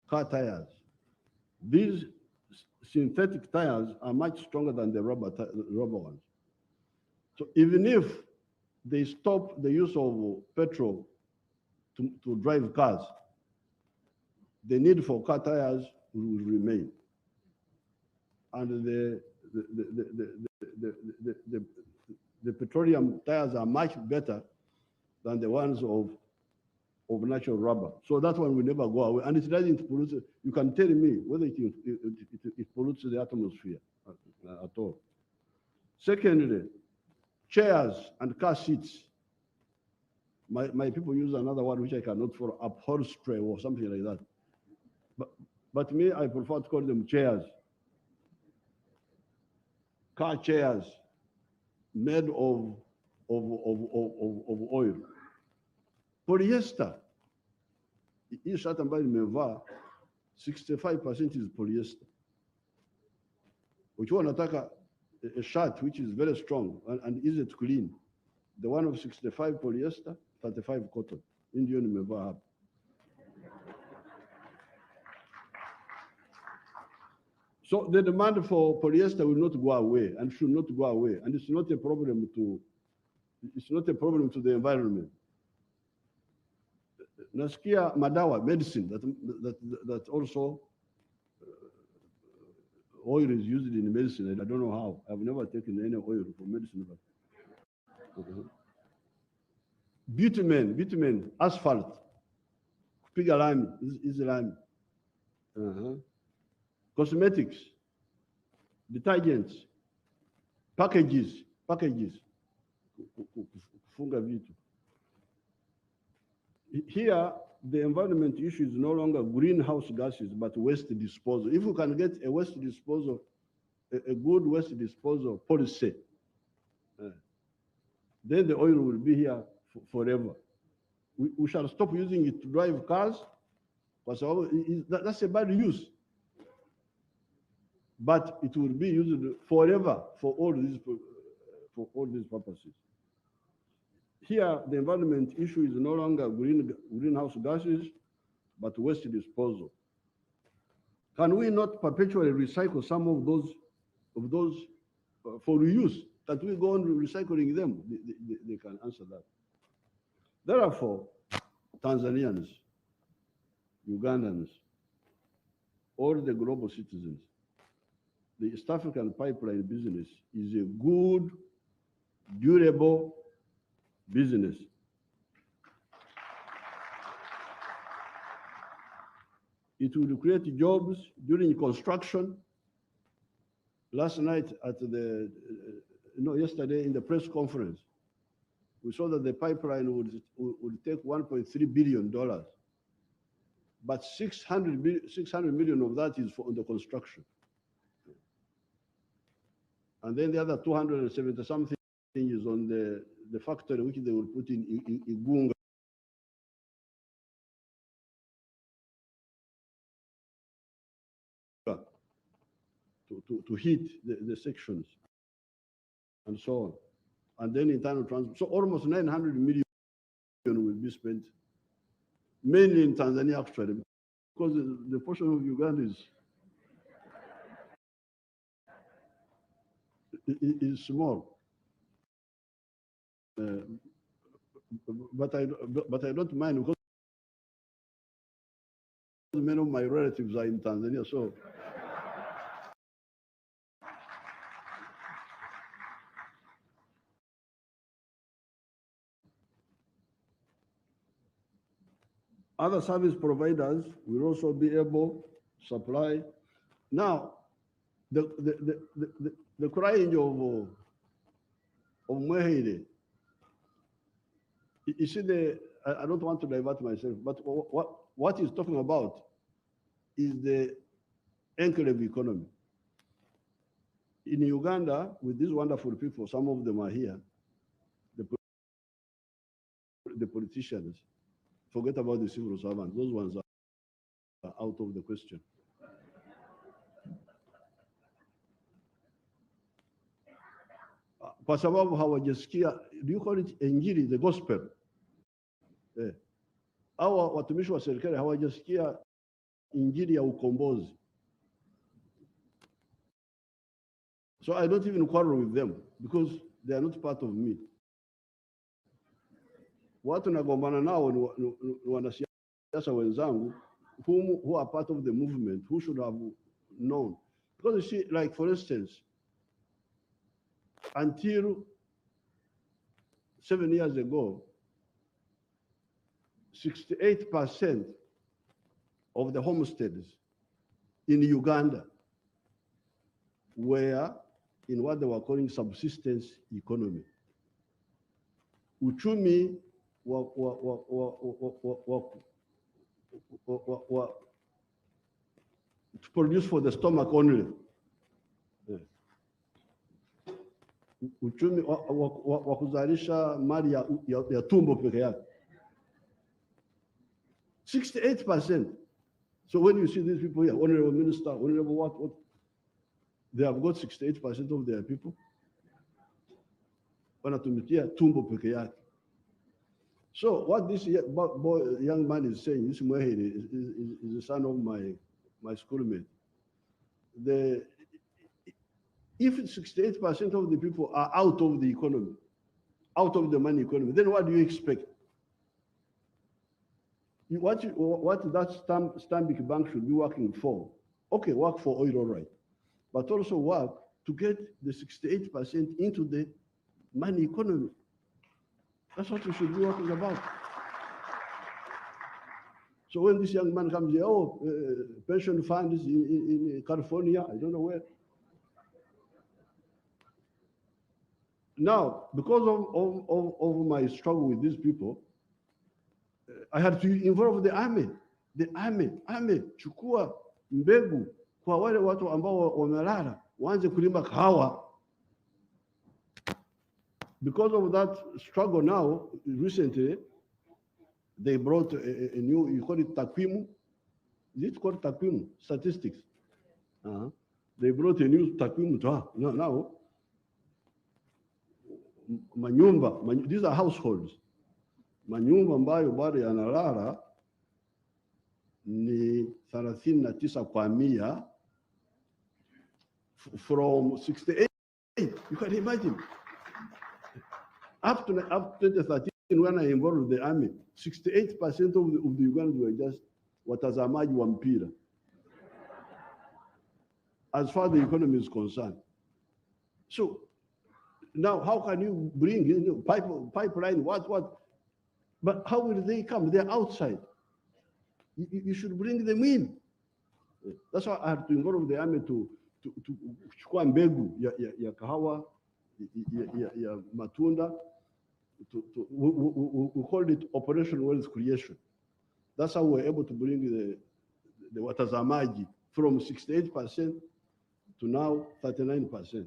Car tires. These synthetic tires are much stronger than the rubber ones. So even if they stop the use of petrol to drive cars, the need for car tires will remain. And the petroleum tires are much better than the ones of natural rubber. So that one will never go away. And it doesn't pollute. You can tell me whether it pollutes the atmosphere at all. Secondly, chairs and car seats. My people use another word which I cannot follow, upholstery or something like that. But me, I prefer to call them chairs. Car chairs made of oil. Polyester. Hii shirt ambayo nimevaa 65% is polyester. Ukiwa unataka a shirt which is very strong and easy to clean, the one of 65 polyester, 35 cotton. Ndio nimevaa hapa. So the demand for polyester will not go away and should not go away, and it's not a problem to the environment. Nasikia madawa, medicine, that also oil is used in medicine. I don't know how. I've never taken any oil for medicine. But bitumen, asphalt, kupiga lami, hizi lami. Cosmetics, detergents, packages, kufunga vitu. Here, the environment issue is no longer greenhouse gases, but waste disposal. If we can get a waste disposal, a good waste disposal policy, then the oil will be here forever. We shall stop using it to drive cars, because that's a bad use. But it will be used forever for all these purposes. Here, the environment issue is no longer greenhouse gases, but waste disposal. Can we not perpetually recycle some of those for reuse? That we go on recycling them? They can answer that. Therefore, Tanzanians, Ugandans, all the global citizens, the East African pipeline business is a good, durable business. It will create jobs during construction. Last night at yesterday in the press conference, we saw that the pipeline would take $1.3 billion, but 600 million of that is for the construction. And then the other 270 something is on the factory which they will put in Uganda to heat the sections and so on. And then internal transport. So almost 900 million will be spent, mainly in Tanzania actually, because the portion of Uganda is small. But I don't mind, because many of my relatives are in Tanzania, so other service providers will also be able to supply. Now, the crying of Mwehide, you see, I don't want to divert myself, but what he's talking about is the enclave economy. In Uganda, with these wonderful people, some of them are here, the politicians, forget about the civil servants, those ones are out of the question. Kwa sababu hawajasikia, do you call it Injili, the gospel? Hawa watumishi wa serikali hawajasikia Injili ya ukombozi. So I don't even quarrel with them because they are not part of me. Watu nagombana nao ni wanasiasa wenzangu who are part of the movement, who should have known. Because you see, like for instance, until 7 years ago, 68% of the homesteads in Uganda were in what they were calling subsistence economy. Uchumi to produce for the stomach only. Uchumi wa kuzalisha mali ya tumbo peke yake. 68%. So when you see these people here, honorable minister, honorable what, they have got 68% of their people. Wanatumikia tumbo peke yake. So what this young man is saying, this Mwehiri is the son of my schoolmate. If 68% of the people are out of the economy, out of the money economy, then what do you expect? what that Stanbic Bank should be working for? Okay, work for oil, all right, but also work to get the 68% into the money economy. That's what we should be working about. So when this young man comes here, pension funds in California, I don't know where. Now, because of my struggle with these people, I had to involve the army. The army, chukua mbegu kwa wale watu ambao wamelala, waanze kulima kahawa. Because of that struggle now, recently, they brought a new, you call it takwimu? Is it called takwimu? Statistics. They brought a new takwimu to her. Now, manyumba, these are households. Manyumba ambayo bado yanalala ni 39 kwa 100 from 68. You can imagine. Up to 2013, when I involved the army, 68% of the Ugandans were just watazamaji wa mpira. As far as the economy is concerned. So now, how can you bring pipeline? What? But how will they come? They're outside. You should bring them in. That's why I had to involve the army to chukua mbegu ya kahawa, ya matunda. We called it Operation Wealth Creation. That's how we're able to bring the watazamaji from 68% to now 39%.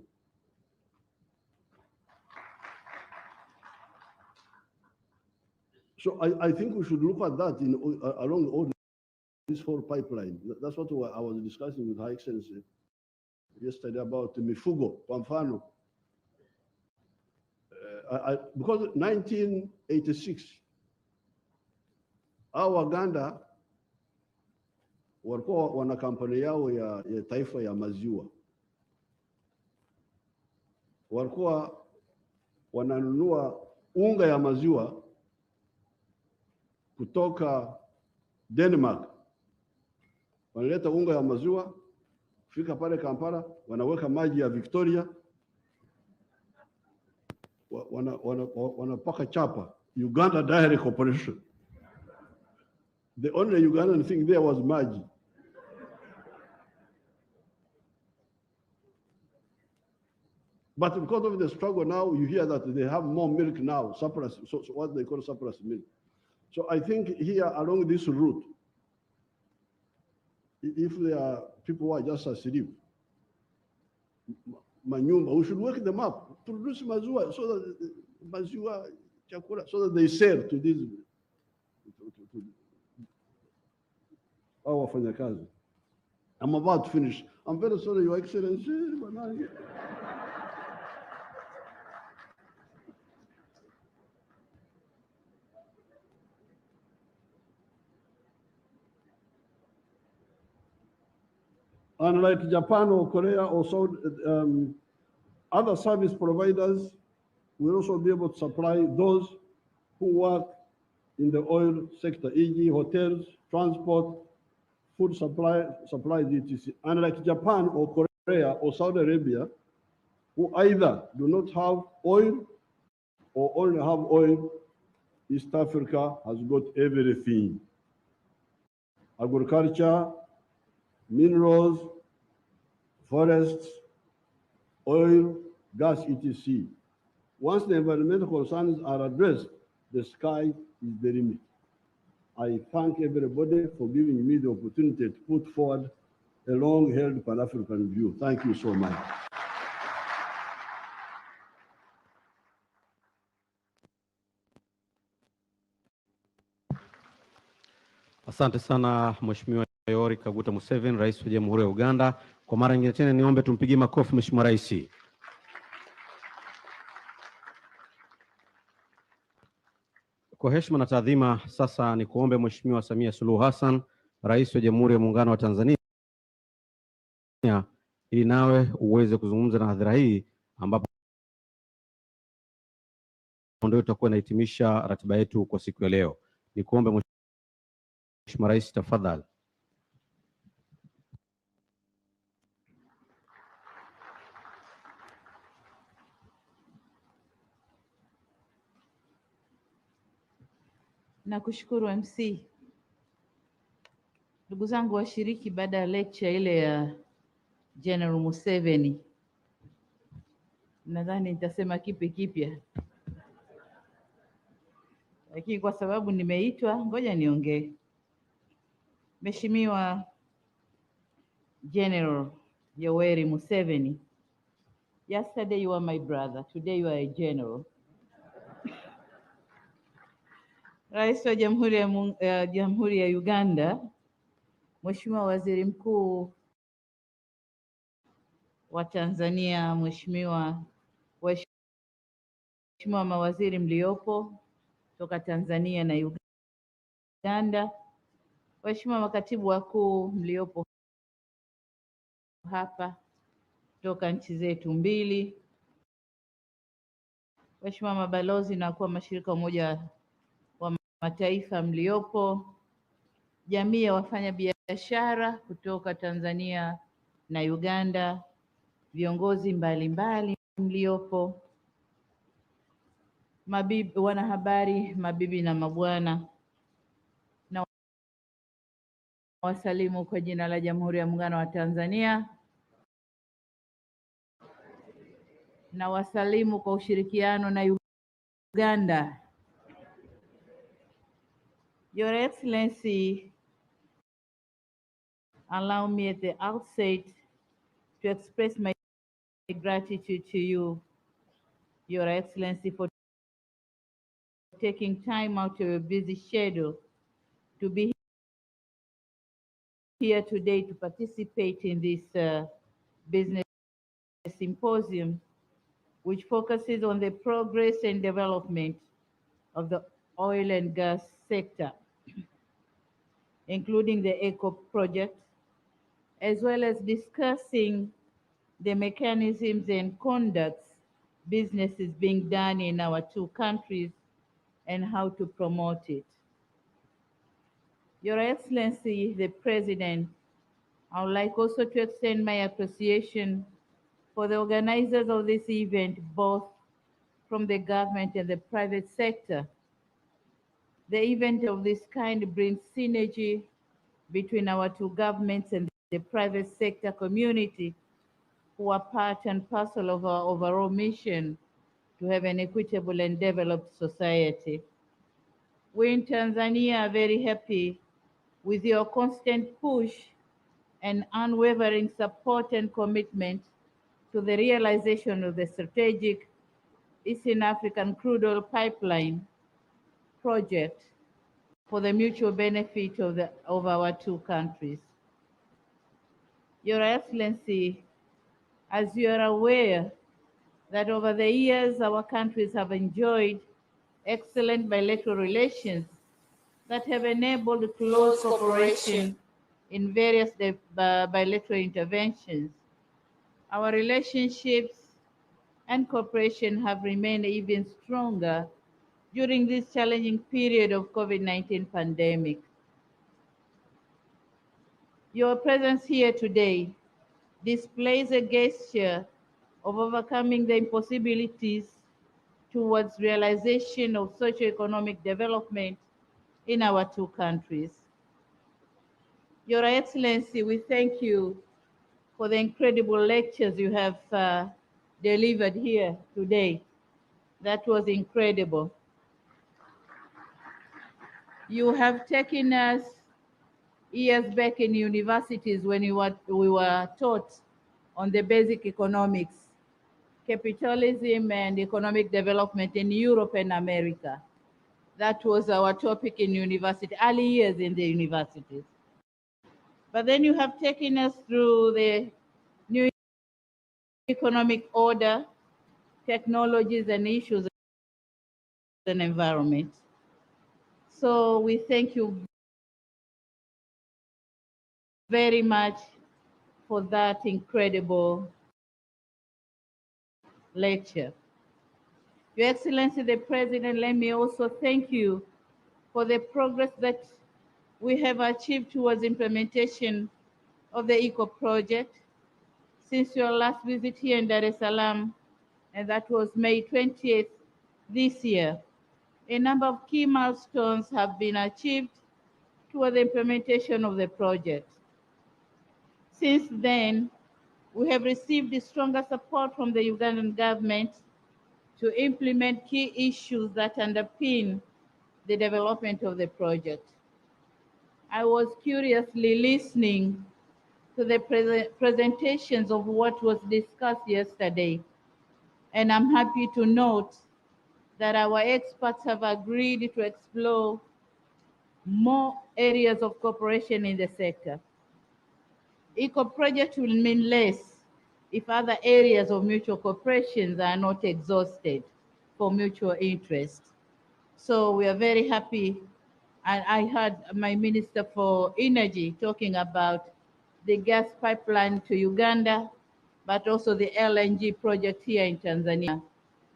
So I think we should look at that along all this whole pipeline. That's what I was discussing with Her Excellency yesterday about mifugo, kwa mfano. Because 1986, our Uganda walikuwa wana kampuni yao ya taifa ya maziwa. Walikuwa wananunua unga ya maziwa kutoka Denmark. Wanaleta unga ya maziwa, fika pale Kampala, wanaweka maji ya Victoria, wanapaka chapa, Uganda Dairy Corporation. The only Ugandan thing there was maji. But because of the struggle now, you hear that they have more milk now, surplus, so what they call surplus milk. So I think here along this route, if there are people who are just asleep, manyumba, we should wake them up, produce maziwa, so that maziwa chakula, so that they sell to these our wafanyakazi. I'm about to finish. I'm very sorry, Your Excellency. Unlike Japan or Korea or other service providers, will also be able to supply those who work in the oil sector, e.g. hotels, transport, food supply, etc. Unlike Japan or Korea or Saudi Arabia, who either do not have oil or only have oil, East Africa has got everything. Agriculture, minerals, forests, oil, gas, etc. Once the environmental concerns are addressed, the sky is the limit. I thank everybody for giving me the opportunity to put forward a long-held Pan-African view. Thank you so much. Asante sana Mheshimiwa Yoweri Kaguta Museveni, Rais wa Jamhuri ya Uganda. Kwa mara nyingine tena niombe tumpigie makofi Mheshimiwa Rais. Kwa heshima na taadhima, sasa ni kuombe Mheshimiwa Samia Suluhu Hassan, Rais wa Jamhuri ya Muungano wa Tanzania, ili nawe uweze kuzungumza na hadhira hii, ambapo ndio tutakuwa nahitimisha ratiba yetu kwa siku ya leo. Ni kuombe Mheshimiwa Rais, tafadhali. Nakushukuru MC. Ndugu zangu washiriki, baada ya lecture ile ya General Museveni, nadhani nitasema kipi kipya, lakini kwa sababu nimeitwa, ngoja niongee. Mheshimiwa General Yoweri Museveni, yesterday you were my brother, today you are a general. Rais wa Jamhuri ya Uganda, Mheshimiwa Waziri Mkuu wa Tanzania, Mheshimiwa mawaziri mliopo toka Tanzania na Uganda, Waheshimiwa makatibu wakuu mliopo hapa toka nchi zetu mbili, Waheshimiwa mabalozi na wakuu wa mashirika ya Umoja wa Mataifa mliopo, jamii ya wafanya biashara kutoka Tanzania na Uganda, viongozi mbalimbali mliopo, wanahabari, mabibi na mabwana, na wasalimu kwa jina la Jamhuri ya Muungano wa Tanzania, na wasalimu kwa ushirikiano na Uganda. Your Excellency, allow me at the outset to express my gratitude to you, Your Excellency, for taking time out of your busy schedule to be here today to participate in this business symposium, which focuses on the progress and development of the oil and gas sector, including the ECO project, as well as discussing the mechanisms and conducts business is being done in our two countries and how to promote it. Your Excellency, the President, I would like also to extend my appreciation for the organizers of this event, both from the government and the private sector. The event of this kind brings synergy between our two governments and the private sector community, who are part and parcel of our overall mission to have an equitable and developed society. We in Tanzania are very happy with your constant push and unwavering support and commitment to the realization of the strategic Eastern African crude oil pipeline project for the mutual benefit of our two countries. Your Excellency, as you are aware that over the years our countries have enjoyed excellent bilateral relations that have enabled close cooperation in various bilateral interventions. Our relationships and cooperation have remained even stronger during this challenging period of COVID-19 pandemic. Your presence here today displays a gesture of overcoming the impossibilities towards realization of socio-economic development in our two countries. Your Excellency, we thank you for the incredible lectures you have delivered here today. That was incredible. You have taken us years back in universities when we were taught on the basic economics, capitalism and economic development in Europe and America. That was our topic in university, early years in the universities. But then you have taken us through the new economic order, technologies and issues and environment. So we thank you very much for that incredible lecture. Your Excellency, the President, let me also thank you for the progress that we have achieved towards implementation of the ECO project since your last visit here in Dar es Salaam, and that was May 20th this year. A number of key milestones have been achieved toward the implementation of the project. Since then, we have received stronger support from the Ugandan government to implement key issues that underpin the development of the project. I was curiously listening to the presentations of what was discussed yesterday, and I'm happy to note that our experts have agreed to explore more areas of cooperation in the sector. ECO project will mean less if other areas of mutual cooperation are not exhausted for mutual interest. So we are very happy, and I heard my Minister for Energy talking about the gas pipeline to Uganda, but also the LNG project here in Tanzania,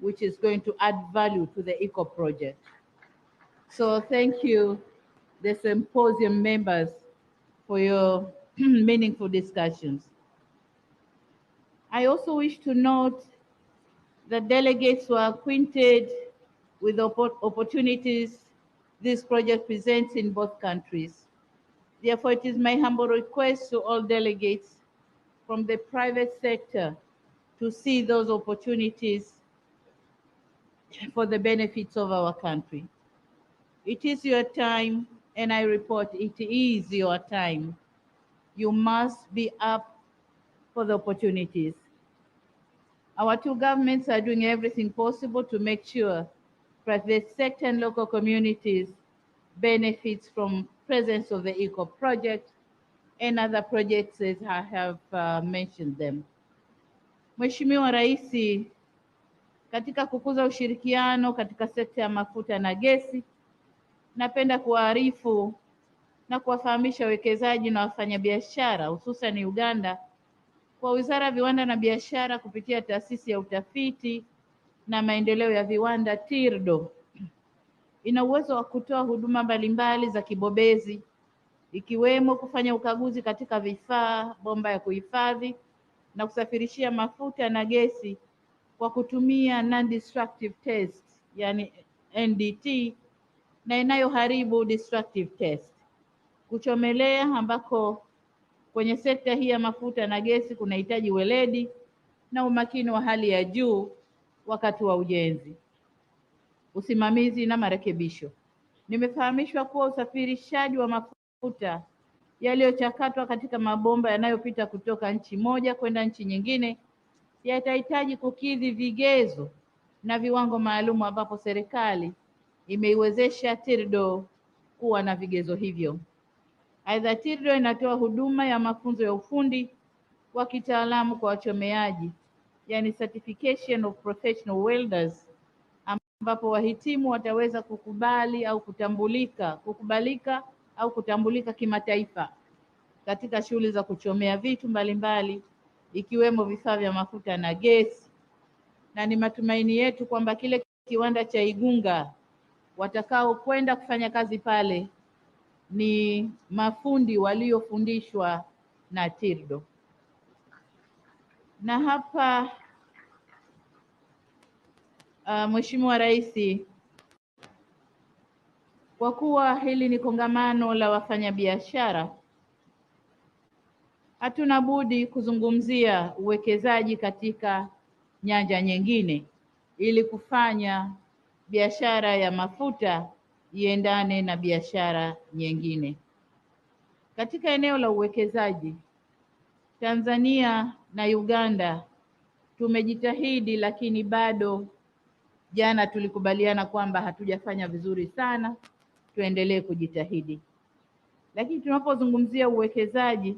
which is going to add value to the ECO project. So thank you, the symposium members, for your meaningful discussions. I also wish to note that delegates were acquainted with the opportunities this project presents in both countries. Therefore, it is my humble request to all delegates from the private sector to see those opportunities for the benefits of our country. It is your time, and I report it is your time. You must be up for the opportunities. Our two governments are doing everything possible to make sure private sector and local communities benefits from presence of the ECO project and other projects as I have mentioned them. Mheshimiwa Rais, katika kukuza ushirikiano katika sekta ya mafuta na gesi, napenda kuwaarifu na kuwafahamisha wawekezaji na wafanyabiashara hususan Uganda kwa Wizara ya Viwanda na Biashara kupitia Taasisi ya Utafiti na Maendeleo ya Viwanda TIRDO ina uwezo wa kutoa huduma mbalimbali za kibobezi ikiwemo kufanya ukaguzi katika vifaa, bomba ya kuhifadhi na kusafirishia mafuta na gesi kwa kutumia non-destructive test, yani NDT, na inayoharibu destructive test. Kuchomelea ambako kwenye sekta hii ya mafuta na gesi kunahitaji weledi na umakini wa hali ya juu wakati wa ujenzi, usimamizi na marekebisho. Nimefahamishwa kuwa usafirishaji wa mafuta yaliyochakatwa katika mabomba yanayopita kutoka nchi moja kwenda nchi nyingine yatahitaji kukidhi vigezo na viwango maalum, ambapo serikali imeiwezesha TIRDO kuwa na vigezo hivyo. Aidha, TIRDO inatoa huduma ya mafunzo ya ufundi wa kitaalamu kwa wachomeaji, yani certification of professional welders, ambapo wahitimu wataweza kukubalika au kutambulika kimataifa katika shughuli za kuchomea vitu mbalimbali ikiwemo vifaa vya mafuta na gesi, na ni matumaini yetu kwamba kile kiwanda cha Igunga watakao kwenda kufanya kazi pale ni mafundi waliofundishwa na TIRDO. Na hapa Mheshimiwa Rais, kwa kuwa hili ni kongamano la wafanyabiashara, hatuna budi kuzungumzia uwekezaji katika nyanja nyingine ili kufanya biashara ya mafuta iendane na biashara nyingine. Katika eneo la uwekezaji, Tanzania na Uganda tumejitahidi, lakini bado jana tulikubaliana kwamba hatujafanya vizuri sana, tuendelee kujitahidi. Lakini tunapozungumzia uwekezaji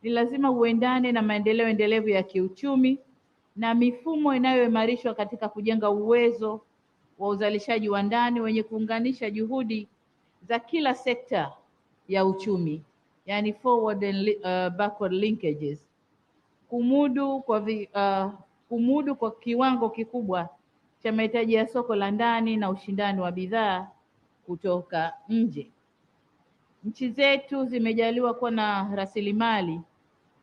ni lazima uendane na maendeleo endelevu ya kiuchumi na mifumo inayoimarishwa katika kujenga uwezo wa uzalishaji wa ndani wenye kuunganisha juhudi za kila sekta ya uchumi, yani forward and backward linkages, kumudu kwa kiwango kikubwa cha mahitaji ya soko la ndani na ushindani wa bidhaa kutoka nje. Nchi zetu zimejaliwa kuwa na rasilimali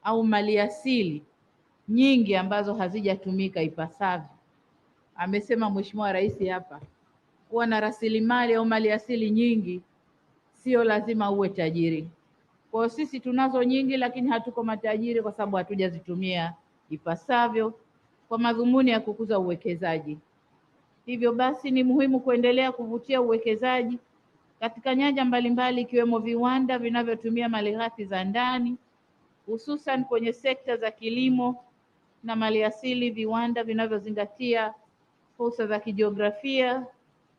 au maliasili nyingi ambazo hazijatumika ipasavyo. Amesema Mheshimiwa Rais hapa, kuwa na rasilimali au maliasili nyingi sio lazima uwe tajiri. Kwa sisi tunazo nyingi, lakini hatuko matajiri kwa sababu hatujazitumia ipasavyo kwa madhumuni ya kukuza uwekezaji. Hivyo basi ni muhimu kuendelea kuvutia uwekezaji katika nyanja mbalimbali ikiwemo viwanda vinavyotumia malighafi za ndani, hususan kwenye sekta za kilimo na maliasili, viwanda vinavyozingatia fursa za kijiografia,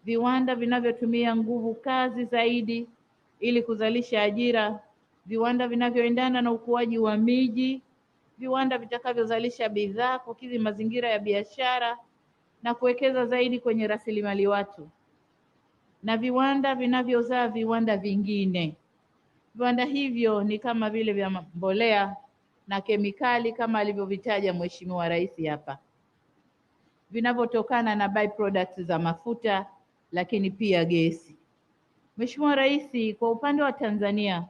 viwanda vinavyotumia nguvu kazi zaidi ili kuzalisha ajira, viwanda vinavyoendana na ukuaji wa miji, viwanda vitakavyozalisha bidhaa kukidhi mazingira ya biashara na kuwekeza zaidi kwenye rasilimali watu, na viwanda vinavyozaa viwanda vingine. Viwanda hivyo ni kama vile vya mbolea na kemikali kama alivyovitaja Mheshimiwa Rais hapa, vinavyotokana na byproducts za mafuta lakini pia gesi. Mheshimiwa Rais, kwa upande wa Tanzania,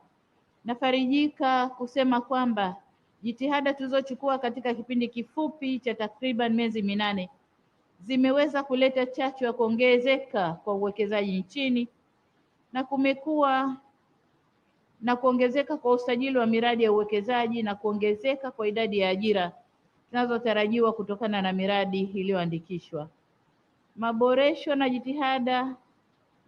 nafarijika kusema kwamba jitihada tulizochukua katika kipindi kifupi cha takriban miezi 8 zimeweza kuleta chachu ya kuongezeka kwa uwekezaji nchini, na kumekuwa na kuongezeka kwa usajili wa miradi ya uwekezaji na kuongezeka kwa idadi ya ajira zinazotarajiwa kutokana na miradi iliyoandikishwa. Maboresho na jitihada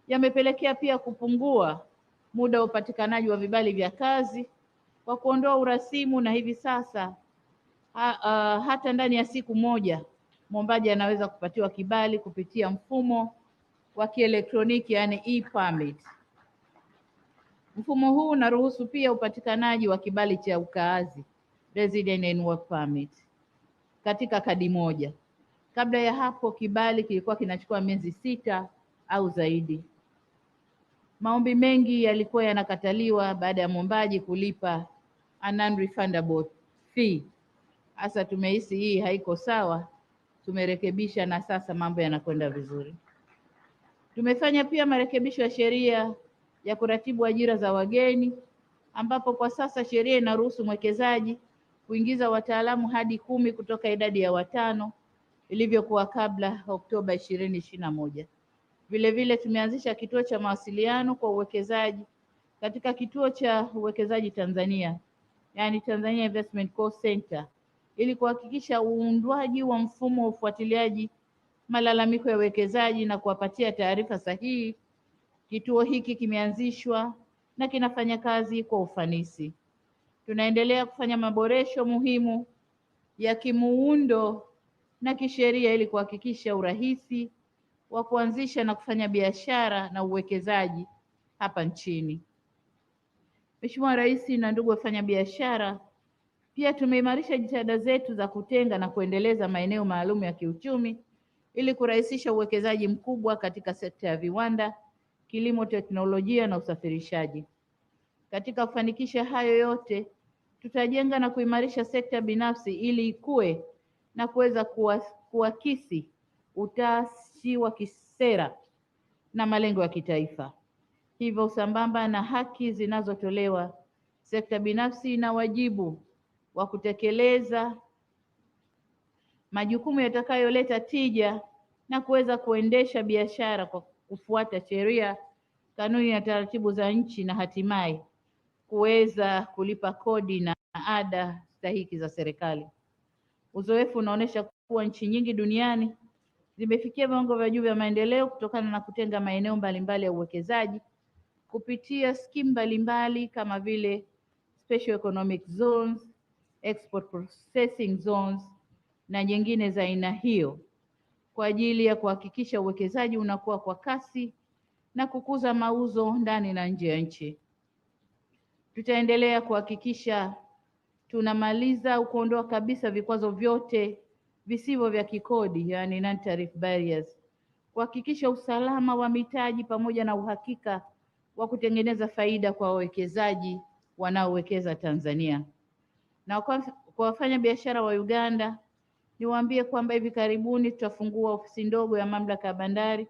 yamepelekea pia kupungua muda wa upatikanaji wa vibali vya kazi kwa kuondoa urasimu, na hivi sasa hata ndani ya siku moja mwombaji anaweza kupatiwa kibali kupitia mfumo wa kielektroniki, yani e-permit. Mfumo huu unaruhusu pia upatikanaji wa kibali cha ukaazi, resident and work permit, katika kadi moja. Kabla ya hapo kibali kilikuwa kinachukua miezi 6 au zaidi. Maombi mengi yalikuwa yanakataliwa baada ya mwombaji kulipa a non-refundable fee. Sasa tumehisi hii haiko sawa, tumerekebisha na sasa mambo yanakwenda vizuri. Tumefanya pia marekebisho ya sheria ya kuratibu ajira za wageni, ambapo kwa sasa sheria inaruhusu mwekezaji kuingiza wataalamu hadi 10 kutoka idadi ya 5 ilivyokuwa kabla Oktoba 2021. Vile vile tumeanzisha kituo cha mawasiliano kwa uwekezaji katika kituo cha uwekezaji Tanzania, yani Tanzania Investment Call Center, ili kuhakikisha uundwaji wa mfumo wa ufuatiliaji malalamiko ya uwekezaji na kuwapatia taarifa sahihi. Kituo hiki kimeanzishwa na kinafanya kazi kwa ufanisi. Tunaendelea kufanya maboresho muhimu ya kimuundo na kisheria ili kuhakikisha urahisi wa kuanzisha na kufanya biashara na uwekezaji hapa nchini. Mheshimiwa Rais na ndugu wafanya biashara, pia tumeimarisha jitihada zetu za kutenga na kuendeleza maeneo maalum ya kiuchumi ili kurahisisha uwekezaji mkubwa katika sekta ya viwanda, kilimo, teknolojia na usafirishaji. Katika kufanikisha hayo yote, tutajenga na kuimarisha sekta binafsi ili ikue na kuweza kuakisi utashi wa kisera na malengo ya kitaifa. Hivyo sambamba na haki zinazotolewa, sekta binafsi ina wajibu wa kutekeleza majukumu yatakayoleta tija na kuweza kuendesha biashara kwa kufuata sheria, kanuni na taratibu za nchi, na hatimaye kuweza kulipa kodi na ada stahiki za serikali. Uzoefu unaonyesha kuwa nchi nyingi duniani zimefikia viwango vya juu vya maendeleo kutokana na kutenga maeneo mbalimbali ya uwekezaji kupitia skimu mbalimbali kama vile special economic zones, export processing zones na nyingine za aina hiyo, kwa ajili ya kuhakikisha uwekezaji unakuwa kwa kasi na kukuza mauzo ndani na nje ya nchi. Tutaendelea kuhakikisha tunamaliza au kuondoa kabisa vikwazo vyote visivyo vya kikodi, yani non-tariff barriers, kuhakikisha usalama wa mitaji pamoja na uhakika wa kutengeneza faida kwa wawekezaji wanaowekeza Tanzania. Na kwa wafanya biashara wa Uganda, niwaambie kwamba hivi karibuni tutafungua ofisi ndogo ya mamlaka ya bandari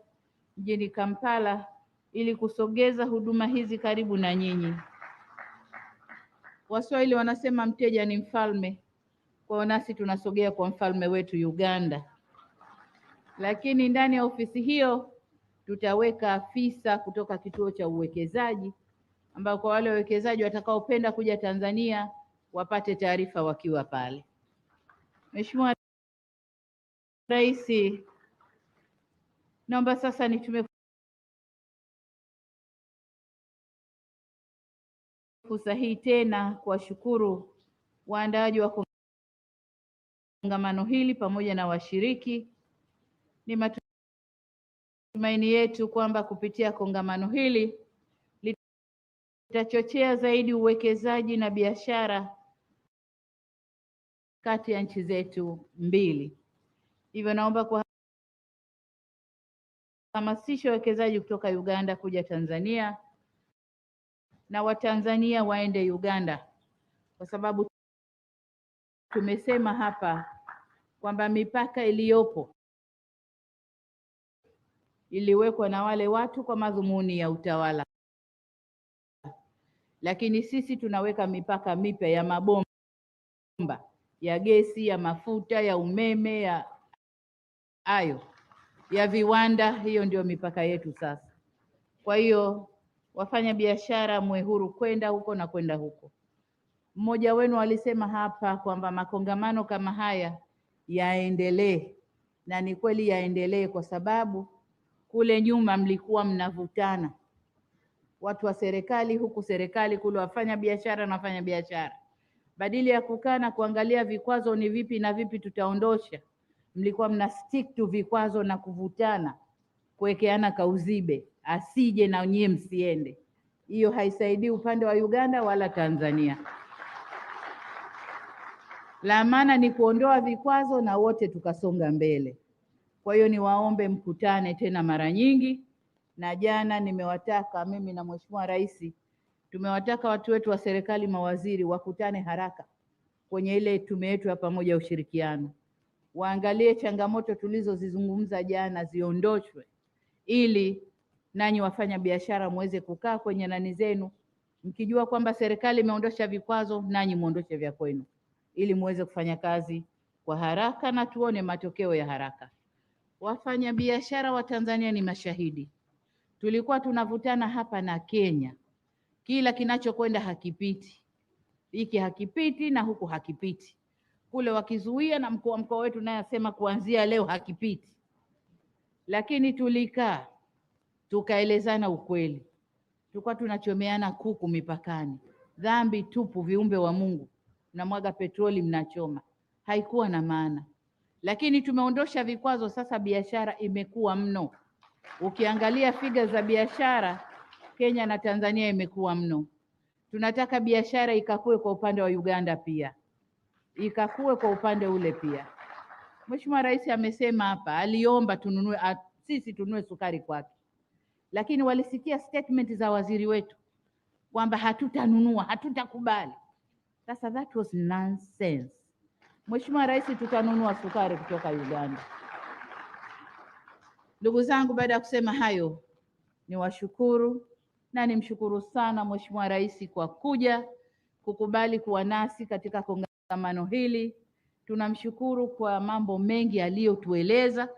mjini Kampala ili kusogeza huduma hizi karibu na nyinyi. Waswahili wanasema mteja ni mfalme, kwa hiyo nasi tunasogea kwa mfalme wetu Uganda. Lakini ndani ya ofisi hiyo tutaweka afisa kutoka kituo cha uwekezaji, ambao kwa wale wawekezaji watakaopenda kuja Tanzania wapate taarifa wakiwa pale. Mheshimiwa Rais, naomba sasa nitumie fursa hii tena kuwashukuru waandaaji wa kongamano hili pamoja na washiriki. Ni matumaini yetu kwamba kupitia kongamano hili litachochea zaidi uwekezaji na biashara kati ya nchi zetu mbili. Hivyo naomba kuhamasisha wawekezaji kutoka Uganda kuja Tanzania na Watanzania waende Uganda, kwa sababu tumesema hapa kwamba mipaka iliyopo iliwekwa na wale watu kwa madhumuni ya utawala, lakini sisi tunaweka mipaka mipya ya mabomba ya gesi, ya mafuta, ya umeme, ya viwanda. Hiyo ndio mipaka yetu sasa. Kwa hiyo wafanya biashara mwe huru kwenda huko na kwenda huko. Mmoja wenu alisema hapa kwamba makongamano kama haya yaendelee, na ni kweli yaendelee, kwa sababu kule nyuma mlikuwa mnavutana, watu wa serikali huku, serikali kule, wafanya biashara na wafanya biashara. Badili ya kukaa na kuangalia vikwazo ni vipi na vipi tutaondosha, mlikuwa mna stick to vikwazo na kuvutana, kuwekeana kauzibe, asije na nyie msiende. Hiyo haisaidii upande wa Uganda wala Tanzania. La maana ni kuondoa vikwazo na wote tukasonga mbele. Kwa hiyo niwaombe mkutane tena mara nyingi, na jana nimewataka, mimi na Mheshimiwa Rais tumewataka watu wetu wa serikali, mawaziri, wakutane haraka kwenye ile tume yetu ya pamoja ushirikiano, waangalie changamoto tulizozizungumza jana ziondoshwe, ili nanyi wafanya biashara muweze kukaa kwenye nani zenu mkijua kwamba serikali imeondosha vikwazo, nanyi muondoshe vya kwenu, ili muweze kufanya kazi kwa haraka na tuone matokeo ya haraka. Wafanya biashara wa Tanzania ni mashahidi. Tulikuwa tunavutana hapa na Kenya, kila kinachokwenda hakipiti, hiki hakipiti na huku hakipiti, kule wakizuia, na mkuu wa mkoa wetu naye asema kuanzia leo hakipiti. Lakini tulikaa tukaelezana ukweli, tulikuwa tunachomeana kuku mipakani, dhambi tupu, viumbe wa Mungu, mnamwaga petroli mnachoma, haikuwa na maana. Lakini tumeondosha vikwazo, sasa biashara imekuwa mno. Ukiangalia figa za biashara Kenya na Tanzania imekuwa mno. Tunataka biashara ikakue kwa upande wa Uganda pia, ikakue kwa upande ule pia. Mheshimiwa Rais amesema hapa, aliomba sisi tununue sukari kwake, lakini walisikia statement za waziri wetu kwamba hatutanunua, hatutakubali. Sasa that was nonsense. Mheshimiwa Rais, tutanunua sukari kutoka Uganda. Ndugu zangu, baada ya kusema hayo, niwashukuru na nimshukuru sana Mheshimiwa Rais kwa kuja kukubali kuwa nasi katika kongamano hili. Tunamshukuru kwa mambo mengi aliyotueleza.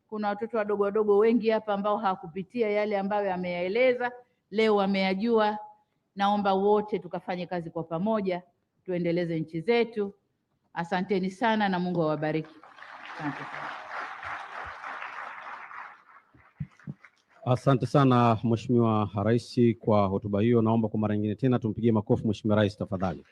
Kuna watoto wadogo wadogo wengi hapa ambao hawakupitia yale ambayo ameyaeleza, leo wameyajua. Naomba wote tukafanye kazi kwa pamoja, tuendeleze nchi zetu. Asanteni sana na Mungu awabariki. Asante sana. Asante sana Mheshimiwa Rais kwa hotuba hiyo. Naomba kwa mara nyingine tena tumpigie makofi Mheshimiwa Rais tafadhali.